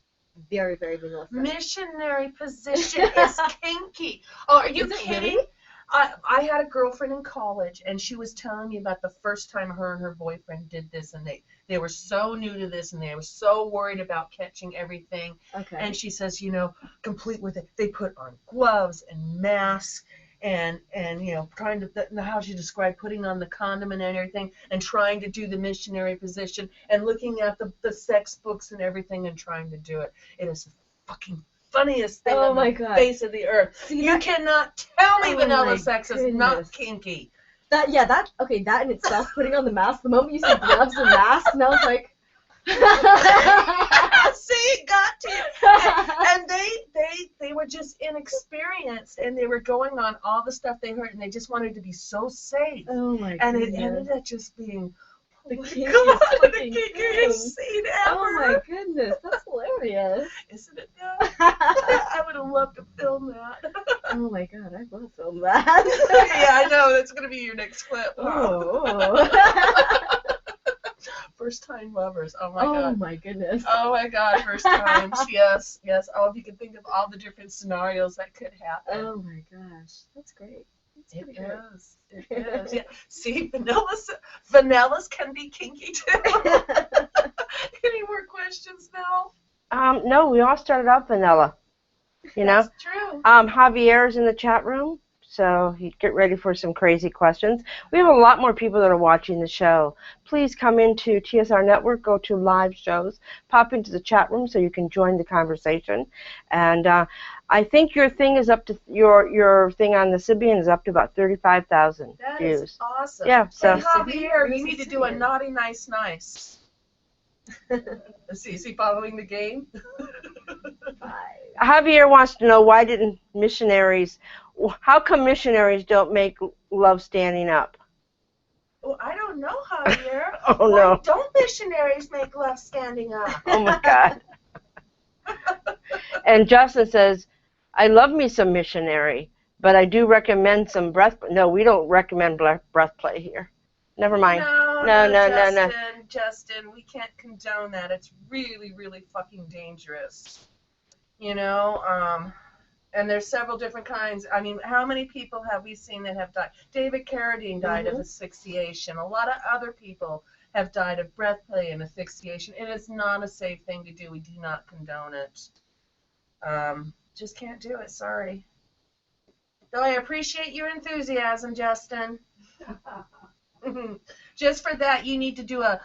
very, very vanilla friends. Missionary position is kinky. Oh, are you kidding? Really? I had a girlfriend in college, and she was telling me about the first time her and her boyfriend did this, and they were so new to this, and they were so worried about catching everything. Okay. And she says, you know, complete with it, they put on gloves and masks, and you know, trying to, how she described putting on the condom and everything, and trying to do the missionary position, and looking at the sex books and everything, and trying to do it. It is the fucking funniest thing on the face of the earth. See, you cannot tell me vanilla sex is not kinky. That in itself, putting on the mask, the moment you said gloves and masks, and I was like, see, it got to you. And they were just inexperienced, and they were going on all the stuff they heard, and they just wanted to be so safe. Oh my god. And it ended up just being the kinkiest seen ever. Oh my goodness, that's hilarious. hilarious. Isn't it now? I would have loved to film that. Oh my god, I will film that. Yeah, I know. That's going to be your next clip. Oh. First time lovers. Oh my Oh god. my goodness. Oh my god, first times. Yes, yes. Oh, if you can think of all the different scenarios that could happen. Oh my gosh, that's great. That's It pretty good. is. It is. Yeah. See, vanillas can be kinky too. Any more questions now? No, we all started off vanilla. You know? That's true. Javier's in the chat room, so get ready for some crazy questions. We have a lot more people that are watching the show. Please come into TSR Network, go to live shows, pop into the chat room so you can join the conversation. And I think your thing is up to your thing on the Sibian is up to about 35,000 views. That is awesome. Yeah, so Hey, Javier, you need to do a naughty, nice. Is he following the game? Javier wants to know how come missionaries don't make love standing up? Well, I don't know, Javier. Oh, Why no. don't missionaries make love standing up? Oh, my God. And Justin says, I love me some missionary, but I do recommend some breath. No, we don't recommend breath play here. Never mind. No. Justin, we can't condone that. It's really, really fucking dangerous. You know, and there's several different kinds. I mean, how many people have we seen that have died? David Carradine died of asphyxiation. A lot of other people have died of breath play and asphyxiation. It is not a safe thing to do. We do not condone it. Just can't do it. Sorry. Though I appreciate your enthusiasm, Justin. Just for that, you need to do a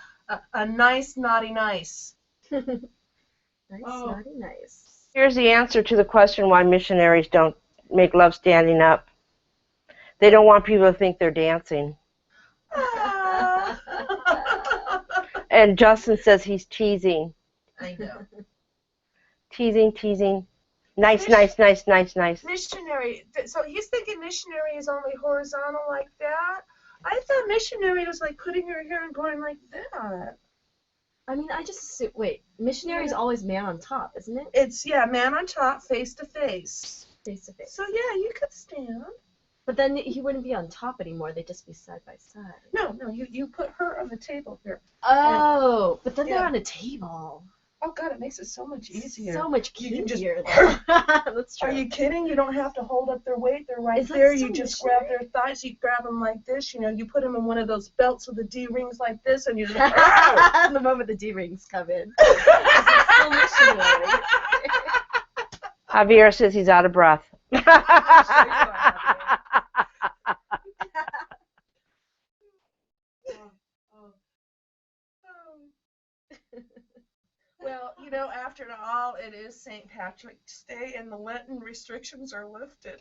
nice, naughty, nice. Naughty, nice. Here's the answer to the question why missionaries don't make love standing up. They don't want people to think they're dancing. And Justin says he's teasing. I know. Teasing. Nice. Missionary. So he's thinking missionary is only horizontal like that? I thought missionary was like putting her hair and going like that. I mean, I just assume, wait, missionary is always man on top, isn't it? It's, man on top, face to face. Face to face. So, yeah, you could stand. But then he wouldn't be on top anymore. They'd just be side by side. No, you put her on the table here. Oh, but then they're on a table. Oh, God, it makes it so much easier. So much You can just, That's true. Are you kidding? You don't have to hold up their weight. They're right there. You just grab their thighs. You grab them like this. You know, you put them in one of those belts with the D-rings like this, and you just the moment the D-rings come in. Javier says he's out of breath. Well, you know, after all, it is St. Patrick's Day, and the Lenten restrictions are lifted.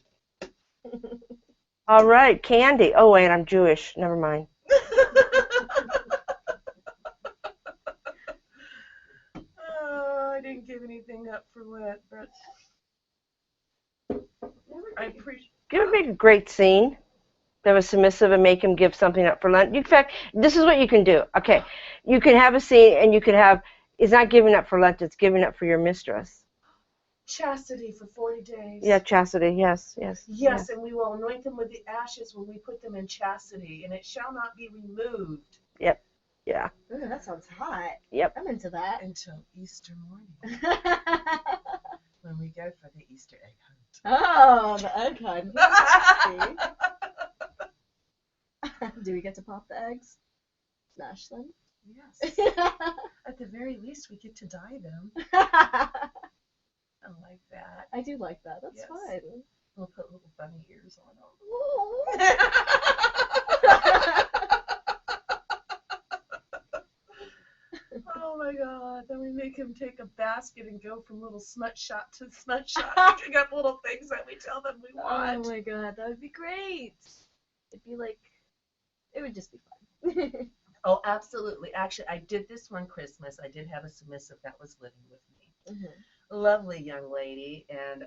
All right, Candy. Oh, wait, I'm Jewish. Never mind. I didn't give anything up for Lent, but I appreciate. It would make a great scene. That was submissive and make him give something up for Lent. In fact, this is what you can do. Okay, you can have a scene, and you can have. It's not giving up for Lent. It's giving up for your mistress. Chastity for 40 days. Yeah, chastity. Yes. Yes, and we will anoint them with the ashes when we put them in chastity, and it shall not be removed. Yep. Yeah. Ooh, that sounds hot. Yep. I'm into that. Until Easter morning, when we go for the Easter egg Oh, the egg hunt. Do we get to pop the eggs? Smash them? Yes. At the very least, we get to dye them. I I like that. do like that. That's fun. We'll put little bunny ears on them. Oh my God. Then we make him take a basket and go from little smut shop to smut shop, picking up little things that we tell them we want. Oh my God, that would be great. It'd be like, it would just be fun. Oh, absolutely. Actually, I did this one Christmas. I did have a submissive that was living with me. Lovely young lady. And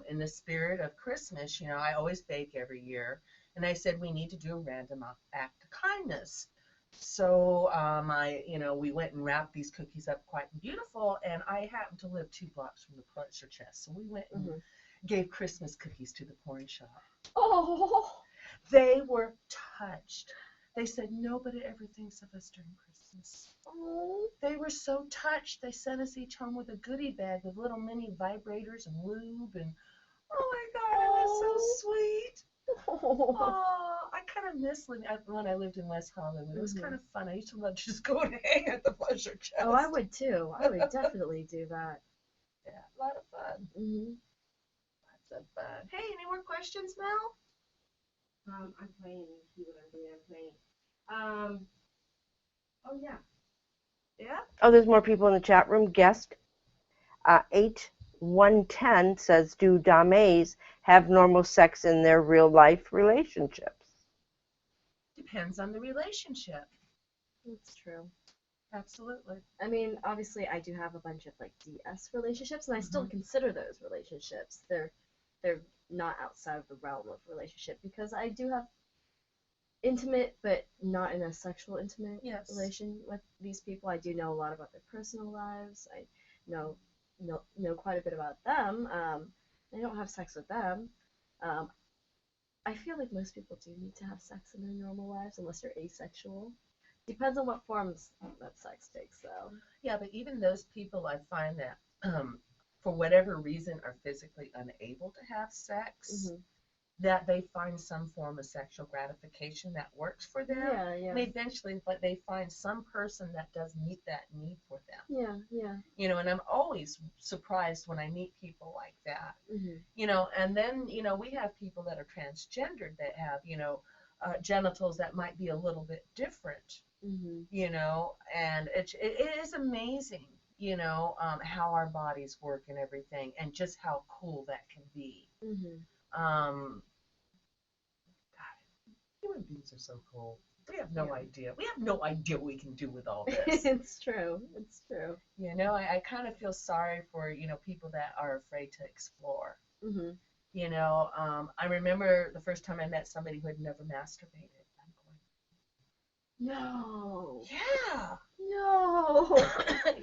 in the spirit of Christmas, you know, I always bake every year. And I said, we need to do a random act of kindness. So we went and wrapped these cookies up quite beautiful, and I happened to live 2 blocks from the pleasure chest. So we went and gave Christmas cookies to the porn shop. Oh. They were touched. They said nobody ever thinks of us during Christmas. Oh. They were so touched. They sent us each home with a goodie bag with little mini vibrators and lube, and oh my God, it was so sweet. Oh, I kind of miss when I lived in West Hollywood. It was kind of fun. I used to love to just go and hang at the pleasure chest. Oh, I would too. I would definitely do that. Yeah, a lot of fun. Lots of fun. Hey, any more questions, Mel? I'm playing. See what I'm doing. I'm playing. Oh yeah. Yeah. Oh, there's more people in the chat room. Guest 8110 says, do dames have normal sex in their real life relationships? Depends on the relationship. That's true. Absolutely. I mean, obviously, I do have a bunch of like DS relationships, and I still consider those relationships. They're not outside of the realm of relationship because I do have intimate, but not in a sexual intimate relation with these people. I do know a lot about their personal lives. I know quite a bit about them. I don't have sex with them. I feel like most people do need to have sex in their normal lives unless they're asexual. Depends on what forms that sex takes, though. Yeah, but even those people, I find that for whatever reason are physically unable to have sex, that they find some form of sexual gratification that works for them. Yeah, yeah. And eventually, but they find some person that does meet that need for them. Yeah, yeah. You know, and I'm always surprised when I meet people like that. You know, and then, we have people that are transgendered that have, genitals that might be a little bit different. You know, and it is amazing, how our bodies work and everything, and just how cool that can be. God, human beings are so cool. We have no idea. We have no idea what we can do with all this. It's true. It's true. You know, I kind of feel sorry for, people that are afraid to explore. You know, I remember the first time I met somebody who had never masturbated. No. Yeah. No.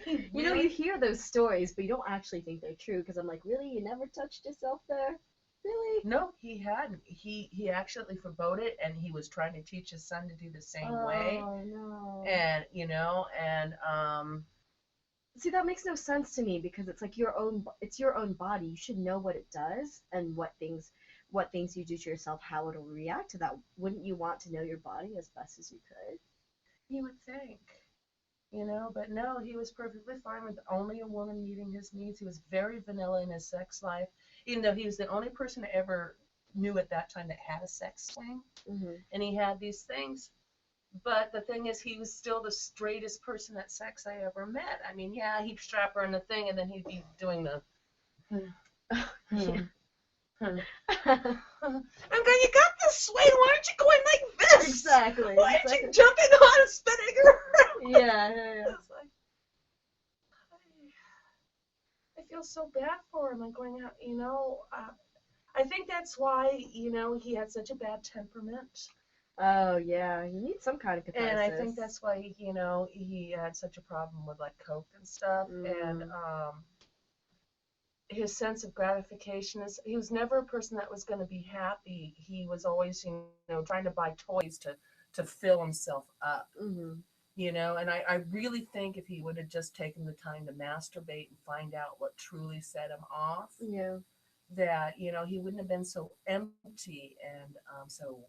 You know, you hear those stories, but you don't actually think they're true because I'm like, really? You never touched yourself there? Really? No, he hadn't. He actually forbade it, and he was trying to teach his son to do the same way. Oh, no. And, See, that makes no sense to me because it's like it's your own body. You should know what it does and what things you do to yourself, how it'll react to that. Wouldn't you want to know your body as best as you could? You would think, but no, he was perfectly fine with only a woman meeting his needs. He was very vanilla in his sex life, even though he was the only person I ever knew at that time that had a sex swing, and he had these things. But the thing is, he was still the straightest person at sex I ever met. I mean, yeah, he'd strap her in the thing, and then he'd be doing the. I'm going, you got this swing, why aren't you going like this? Exactly. Why aren't you jumping on and spinning around? Yeah. It's like, I feel so bad for him. I'm going out, I think that's why, he had such a bad temperament. Oh, yeah, you need some kind of catharsis. And I think that's why, he had such a problem with, like, coke and stuff. And, his sense of gratification is he was never a person that was going to be happy. He was always, trying to buy toys to fill himself up. And I really think if he would have just taken the time to masturbate and find out what truly set him off, that, he wouldn't have been so empty and so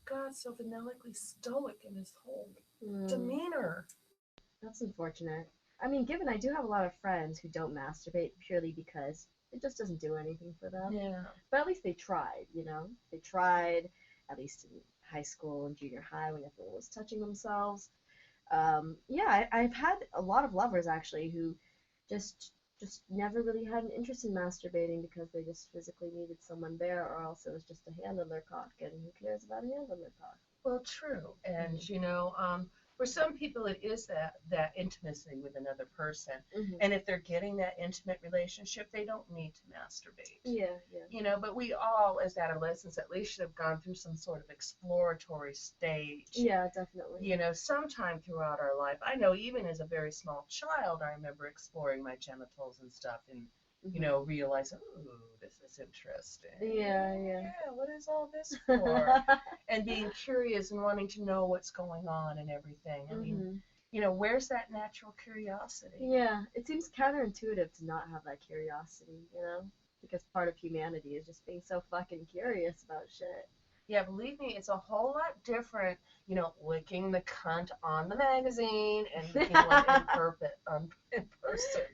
vanillically stoic in his whole demeanor. That's unfortunate. I mean, given I do have a lot of friends who don't masturbate purely because it just doesn't do anything for them. Yeah. But at least they tried, They tried, at least in high school and junior high when everyone was touching themselves. I've had a lot of lovers, actually, who just never really had an interest in masturbating because they just physically needed someone there, or else it was just a hand on their cock, and who cares about a hand on their cock? Well, true. And, For some people, it is that intimacy with another person. Mhm. And if they're getting that intimate relationship, they don't need to masturbate. Yeah, yeah. You know, but we all, as adolescents, at least should have gone through some sort of exploratory stage. Yeah, definitely. You know, sometime throughout our life. I know even as a very small child, I remember exploring my genitals and stuff and, you know, realizing, ooh, this is interesting. Yeah, yeah. Yeah, what is all this for? And being curious and wanting to know what's going on and everything. I mean, you know, where's that natural curiosity? Yeah, it seems counterintuitive to not have that curiosity, you know? Because part of humanity is just being so fucking curious about shit. Yeah, believe me, it's a whole lot different, you know, licking the cunt on the magazine and licking one in person.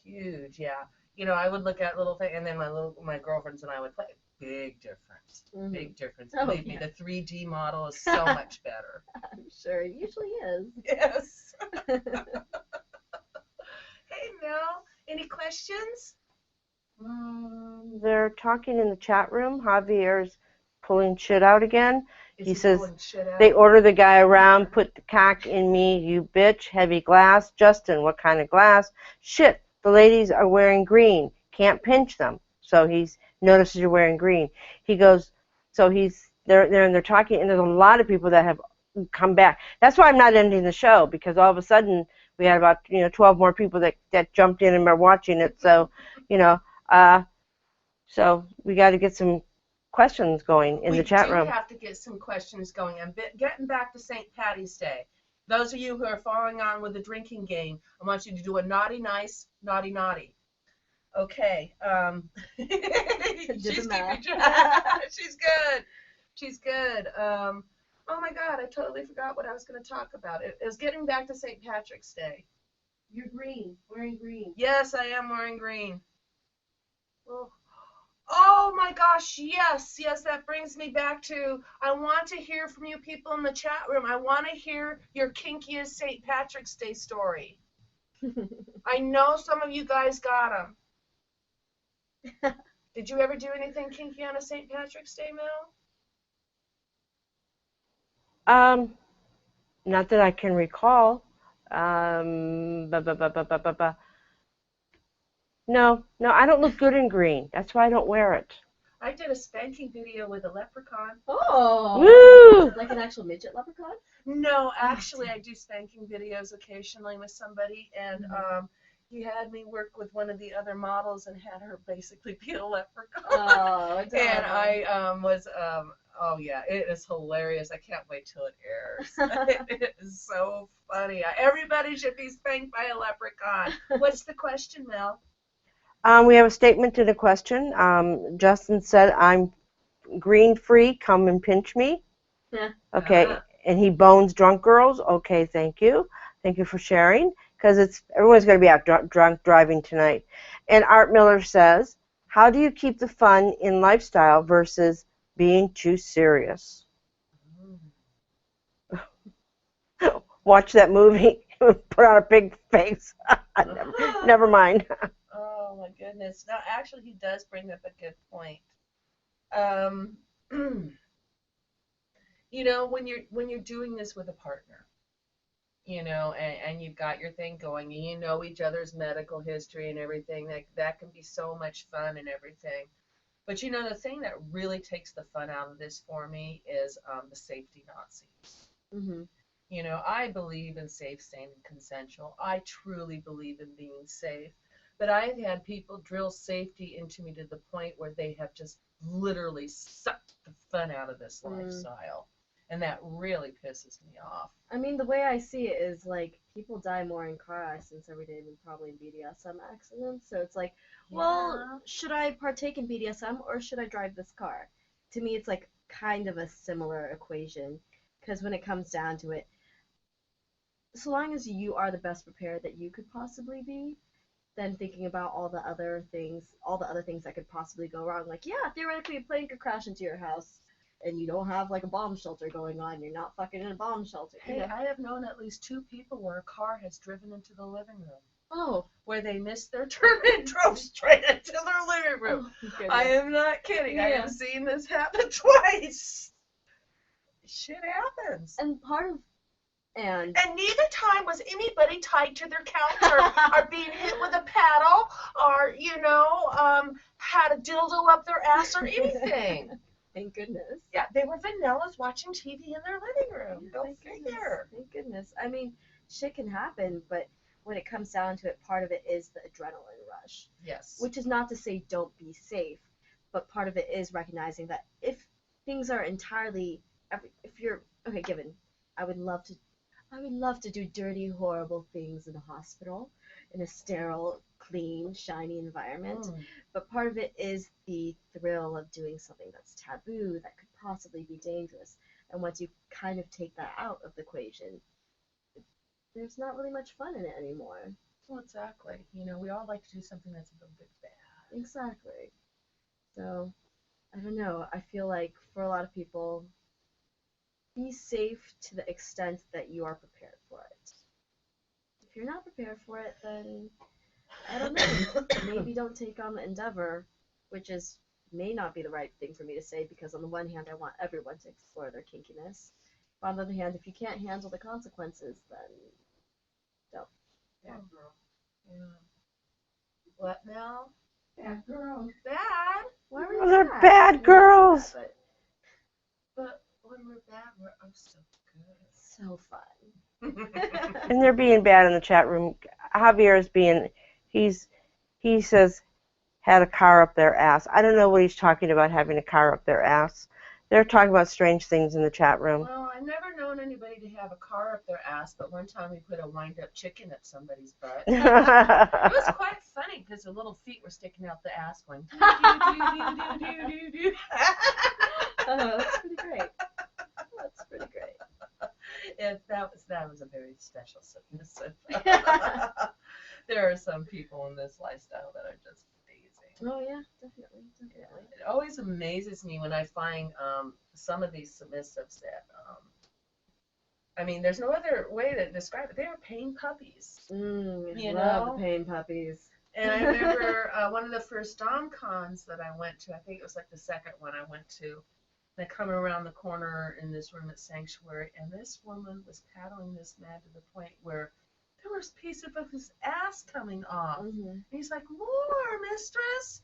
Huge, yeah. You know, I would look at little thing, and then my girlfriends and I would play. Big difference. Big difference. Oh, Believe me, the 3D model is so much better. I'm sure it usually is. Yes. Hey, Mel, any questions? They're talking in the chat room. Javier's pulling shit out again. He says they order the guy around, put the cock in me, you bitch, heavy glass. Justin, what kind of glass? Shit, the ladies are wearing green. Can't pinch them. So he notices you're wearing green. He goes, so they're talking, and there's a lot of people that have come back. That's why I'm not ending the show, because all of a sudden we had about 12 more people that jumped in and are watching it. So, so we got to get some questions going in the chat room. We do have to get some questions going. I'm getting back to St. Patty's Day. Those of you who are following on with the drinking game, I want you to do a naughty nice, naughty naughty. Okay. She's good. She's good. Oh my God, I totally forgot what I was going to talk about. It was getting back to St. Patrick's Day. You're green. Wearing green. Yes, I am wearing green. Oh my gosh, yes, that brings me back to, I want to hear from you people in the chat room. I want to hear your kinkiest St. Patrick's Day story. I know some of you guys got them. Did you ever do anything kinky on a St. Patrick's Day, Mel? Not that I can recall. No, I don't look good in green. That's why I don't wear it. I did a spanking video with a leprechaun. Oh! Woo! Like an actual midget leprechaun? No, actually, I do spanking videos occasionally with somebody, and he had me work with one of the other models and had her basically be a leprechaun. Oh, and I oh yeah, it is hilarious. I can't wait till it airs. It is so funny. Everybody should be spanked by a leprechaun. What's the question, Mel? We have a statement and a question. Justin said, I'm green free, come and pinch me. Yeah. Okay, and he bones drunk girls. Okay, thank you. Thank you for sharing, because everyone's going to be out drunk driving tonight. And Art Miller says, how do you keep the fun in lifestyle versus being too serious? Watch that movie, put on a big face. Never mind. Oh my goodness. No, actually, he does bring up a good point. You know, when you're doing this with a partner, you know, and you've got your thing going, and you know each other's medical history and everything, that can be so much fun and everything. But you know, the thing that really takes the fun out of this for me is the safety Nazis. Mm-hmm. You know, I believe in safe, sane, and consensual. I truly believe in being safe. But I've had people drill safety into me to the point where they have just literally sucked the fun out of this lifestyle. And that really pisses me off. I mean, the way I see it is, like, people die more in car accidents every day than probably in BDSM accidents. So it's like, well, should I partake in BDSM or should I drive this car? To me, it's like kind of a similar equation. Because when it comes down to it, so long as you are the best prepared that you could possibly be, then thinking about all the other things that could possibly go wrong. Like, yeah, theoretically a plane could crash into your house and you don't have like a bomb shelter going on. You're not fucking in a bomb shelter. Hey, I have known at least 2 people where a car has driven into the living room. Oh. Where they missed their turn and drove straight into their living room. Oh, I am not kidding. Yeah. I have seen this happen twice. Shit happens. And part of And neither time was anybody tied to their counter or being hit with a paddle or, had a dildo up their ass or anything. Thank goodness. Yeah, they were vanillas watching TV in their living room. Yeah, Go thank figure. Goodness. Thank goodness. I mean, shit can happen, but when it comes down to it, part of it is the adrenaline rush. Yes. Which is not to say don't be safe, but part of it is recognizing that if things are entirely, if you're, okay, given, I would love to do dirty, horrible things in a hospital, in a sterile, clean, shiny environment. But part of it is the thrill of doing something that's taboo, that could possibly be dangerous. And once you kind of take that out of the equation, there's not really much fun in it anymore. Well, exactly. We all like to do something that's a little bit bad. Exactly. So, I don't know. I feel like for a lot of people, be safe to the extent that you are prepared for it. If you're not prepared for it, then I don't know. Maybe don't take on the endeavor, which may not be the right thing for me to say, because on the one hand, I want everyone to explore their kinkiness. But on the other hand, if you can't handle the consequences, then don't. Bad girl. Yeah. What now? Bad girls. Bad? Why were Well, you they're bad? bad girls. But when we're bad, we're so So fun. good. And they're being bad in the chat room. Javier is being, he says, had a car up their ass. I don't know what he's talking about, having a car up their ass. They're talking about strange things in the chat room. Well, I've never known anybody to have a car up their ass, but one time we put a wind-up chicken up somebody's butt. It was quite funny because the little feet were sticking out the ass going, do. That's pretty great. That's pretty great. If that was a very special submissive. There are some people in this lifestyle that are just amazing. Oh yeah, definitely. It always amazes me when I find some of these submissives that, there's no other way to describe it. They are pain puppies. Love the pain puppies. And I remember one of the first Dom cons that I went to, I think it was like the second one I went to, they come around the corner in this room at Sanctuary, and this woman was paddling this man to the point where there was a piece of his ass coming off. Mm-hmm. And he's like, more, mistress.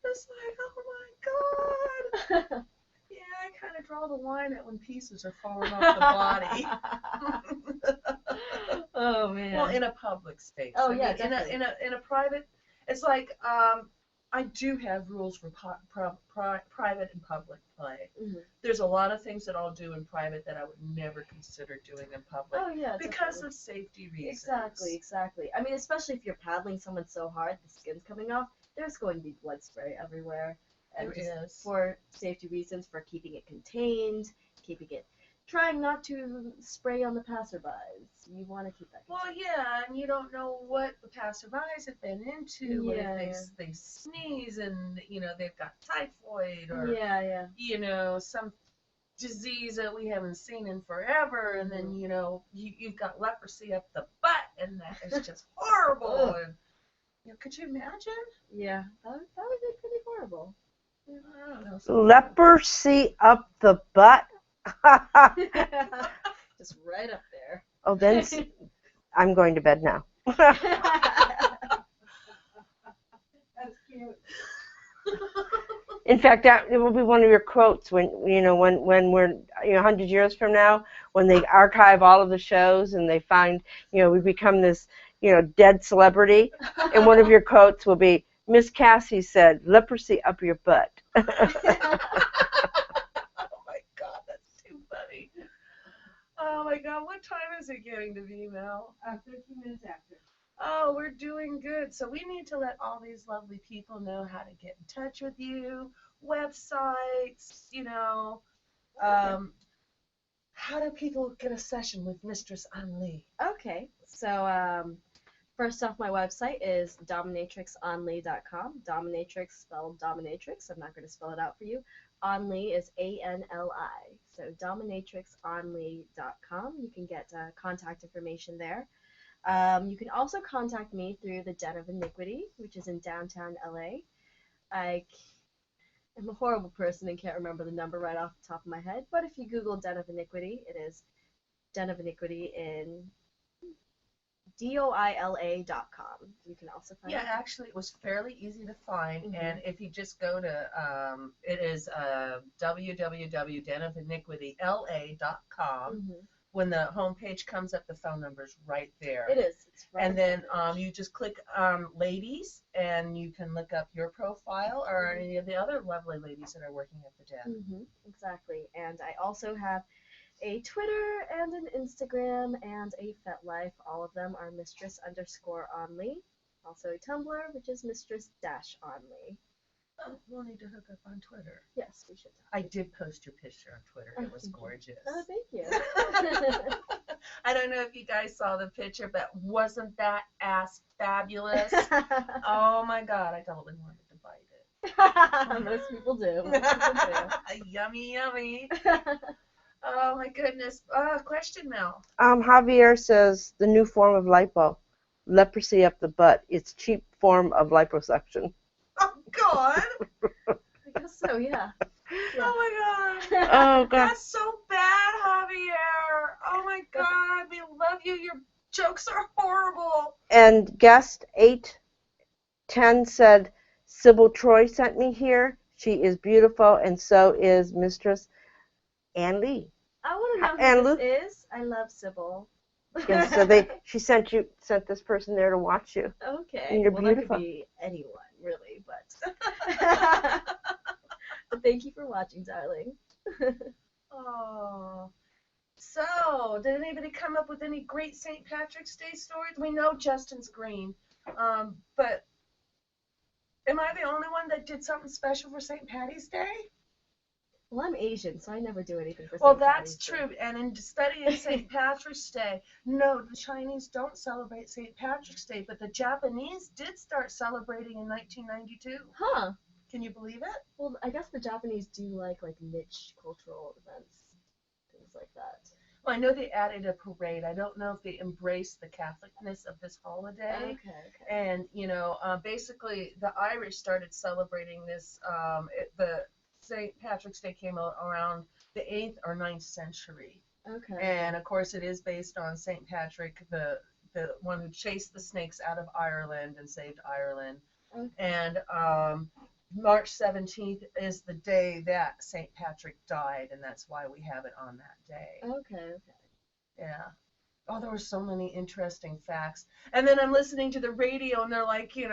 It's like, oh my God. Yeah, I kind of draw the line at when pieces are falling off the body. Oh man. Well, in a public space. Oh yeah, definitely. In a private, it's like I do have rules for private and public play. Mm-hmm. There's a lot of things that I'll do in private that I would never consider doing in public. Oh yeah, because definitely. of safety reasons. Exactly. I mean, especially if you're paddling someone so hard the skin's coming off, there's going to be blood spray everywhere. And There is. For safety reasons, for keeping it contained, trying not to spray on the passerbys. You want to keep that contained. Well, yeah, and you don't know what the passerbys have been into. What if they sneeze and they've got typhoid or some disease that we haven't seen in forever, and then you've got leprosy up the butt, and that is just horrible. And could you imagine? Yeah, that would be pretty horrible. I don't know. Leprosy up the butt. Just right up there. Oh, then I'm going to bed now. That's cute. In fact, that it will be one of your quotes when we're 100 years from now, when they archive all of the shows and they find we become this dead celebrity, and one of your quotes will be, Miss Cassie said, "Leprosy up your butt." Oh my God, that's too funny. Oh my God, what time is it getting to be, Mel? 13 minutes after. Oh, we're doing good. So we need to let all these lovely people know how to get in touch with you, websites, how do people get a session with Mistress An Li? Okay, so first off, my website is dominatrixanli.com. Dominatrix spelled dominatrix. I'm not going to spell it out for you. An Li is ANLI. So dominatrixanli.com. You can get contact information there. You can also contact me through the Den of Iniquity, which is in downtown LA. I am a horrible person and can't remember the number right off the top of my head, but if you Google Den of Iniquity, it is Den of Iniquity in DOILA.com. You can also find Yeah, it. actually, it was fairly easy to find, Mhm. and if you just go to, it is www.denofiniquityla.com. Mhm. When the homepage comes up, the phone number's right there. It is. It's right. And then you just click on ladies, and you can look up your profile or any of the other lovely ladies that are working at the den. Mhm. Exactly. And I also have a Twitter and an Instagram and a FetLife. All of them are Mistress_An Li. Also a Tumblr, which is Mistress-An Li. Oh, we'll need to hook up on Twitter. Yes, we should. I did post your picture on Twitter. Oh, It was thank you. gorgeous. Oh, thank you. I don't know if you guys saw the picture, but wasn't that ass fabulous? Oh my God, I totally wanted to bite it. Most people do. Yummy, yummy. Oh my goodness. Question, Mel. Javier says the new form of lipo, leprosy up the butt. It's cheap form of liposuction. Oh God. I guess so, yeah. Oh my God. Oh God. That's so bad, Javier. Oh my God. We love you. Your jokes are horrible. And guest 810 said Sybil Troy sent me here. She is beautiful, and so is Mistress An Li. I want to know And who Luke- this is. I love Sybil. Yes, so she sent this person there to watch you. Okay. And you're well, beautiful. That could be anyone, really, but. But thank you for watching, darling. Oh. So, did anybody come up with any great St. Patrick's Day stories? We know Justin's green, but am I the only one that did something special for St. Patty's Day? Well, I'm Asian, so I never do anything for Well, St. that's Patty's Day. true. And in studying St. Patrick's Day, no, the Chinese don't celebrate St. Patrick's Day, but the Japanese did start celebrating in 1992. Huh. Can you believe it? Well, I guess the Japanese do like niche cultural events, things like that. Well, I know they added a parade. I don't know if they embraced the Catholicness of this holiday. Okay. And, basically the Irish started celebrating this, the St. Patrick's Day came out around the 8th or 9th century. Okay. And, of course, it is based on St. Patrick, the one who chased the snakes out of Ireland and saved Ireland. Okay. And March 17th is the day that St. Patrick died, and that's why we have it on that day. Okay. Yeah. Oh, there were so many interesting facts. And then I'm listening to the radio, and they're like, saying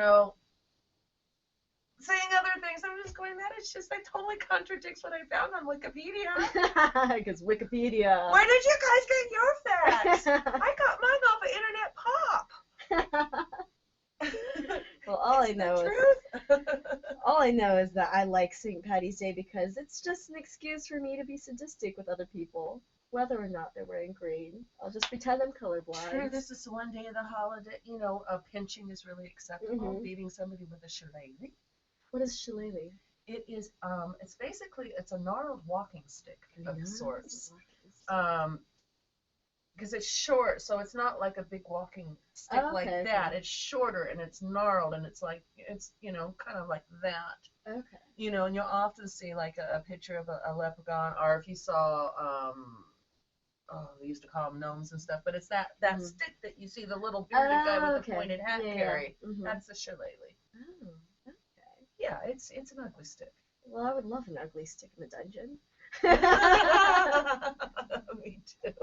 other things. I'm just going, that totally contradicts what I found on Wikipedia. Because Wikipedia. Where did you guys get your facts? I got mine off of Internet Pop. Well, all Is I know that is truth? all I know is that I like St. Patty's Day because it's just an excuse for me to be sadistic with other people, whether or not they're wearing green. I'll just pretend I'm colorblind. True, this is one day of the holiday. Pinching is really acceptable. Mhm. Beating somebody with a shillelagh. What is shillelagh? It is, it's a gnarled walking stick of sorts. Because it's short, so it's not like a big walking stick like that. It's shorter and it's gnarled and it's like, kind of like that. Okay. And you'll often see like a picture of a leprechaun, or if you saw, they used to call them gnomes and stuff, but it's that stick that you see the little bearded guy with the pointed hat carry. Mm-hmm. That's the shillelagh. Oh, okay. Yeah, it's an ugly stick. Well, I would love an ugly stick in the dungeon. Me too.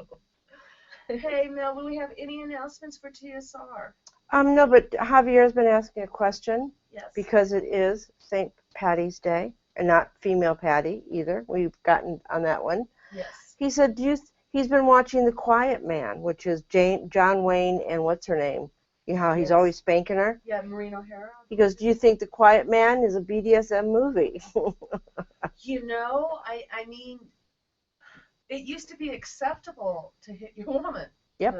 Hey, Mel, do we have any announcements for TSR? No, but Javier's been asking a question. Yes. Because it is St. Patty's Day, and not female Patty either. We've gotten on that one. Yes. He said he's been watching The Quiet Man, which is John Wayne and what's her name? You know how he's always spanking her? Yeah, Maureen O'Hara. He goes, do you think The Quiet Man is a BDSM movie? I mean, it used to be acceptable to hit your woman. Yep.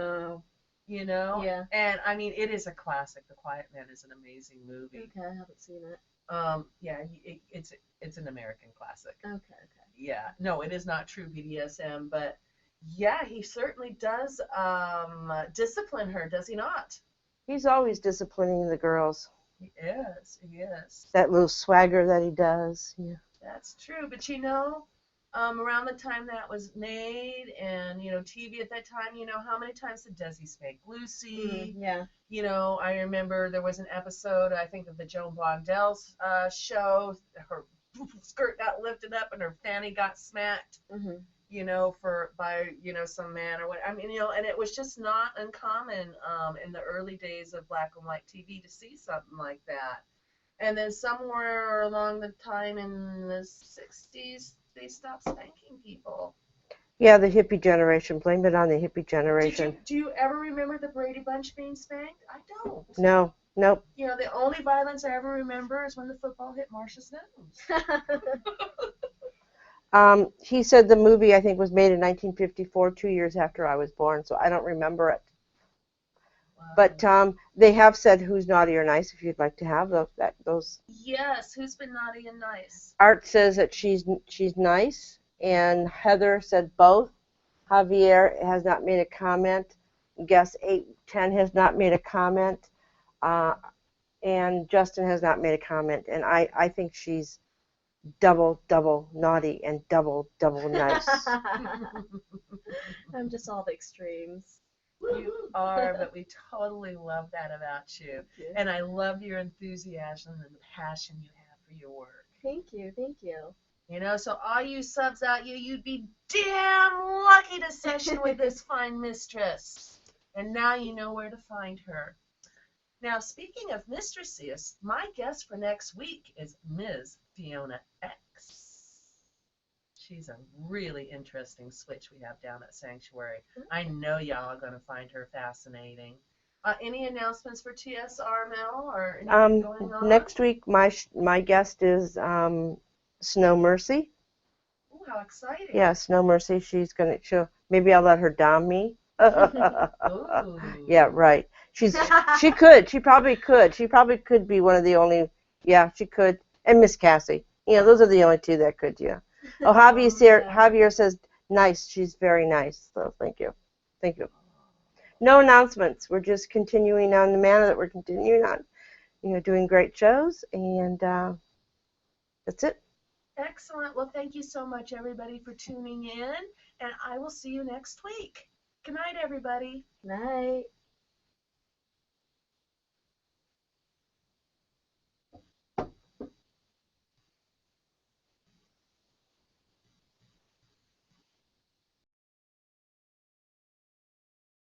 Yeah. And I mean, it is a classic. The Quiet Man is an amazing movie. Okay, I haven't seen it. Yeah, it's an American classic. Okay. Yeah, no, it is not true BDSM, but yeah, he certainly does discipline her, does he not? He's always disciplining the girls. He is. That little swagger that he does. Yeah. That's true, but around the time that was made, and TV at that time. How many times did Desi spank Lucy? Yeah. I remember there was an episode, I think, of the Joan Blondell's show. Her skirt got lifted up and her fanny got smacked. Mhm. By some man or what. I mean, and it was just not uncommon in the early days of black and white TV to see something like that. And then somewhere along the time in the 60s, they stopped spanking people. Yeah, the hippie generation. Blame it on the hippie generation. Do you ever remember the Brady Bunch being spanked? I don't. No, nope. The only violence I ever remember is when the football hit Marsha's nose. He said the movie, I think, was made in 1954, 2 years after I was born, so I don't remember it. Wow. But they have said who's naughty or nice, if you'd like to have those. Yes, who's been naughty and nice? Art says that she's nice, and Heather said both. Javier has not made a comment. Guess 810 has not made a comment. And Justin has not made a comment. And I think she's double naughty and double nice. I'm just all the extremes. You are, but we totally love that about you. Yeah. And I love your enthusiasm and the passion you have for your work. Thank you. So all you subs out, you'd be damn lucky to session with this fine mistress. And now you know where to find her. Now, speaking of mistresses, my guest for next week is Ms. Fiona X. She's a really interesting switch we have down at Sanctuary. I know y'all are going to find her fascinating. Any announcements for TSR, Mel, or anything going on? Next week, my guest is Snow Mercy. Ooh, how exciting! Yeah, Snow Mercy. Maybe I'll let her dom me. Ooh. Yeah, right. She probably could be one of the only. Yeah, she could. And Miss Cassie. Those are the only two that could. Yeah. Oh, Javier says nice. She's very nice. So thank you. No announcements. We're just continuing on the manner that we're continuing on. Doing great shows, and that's it. Excellent. Well, thank you so much, everybody, for tuning in, and I will see you next week. Good night, everybody. Night.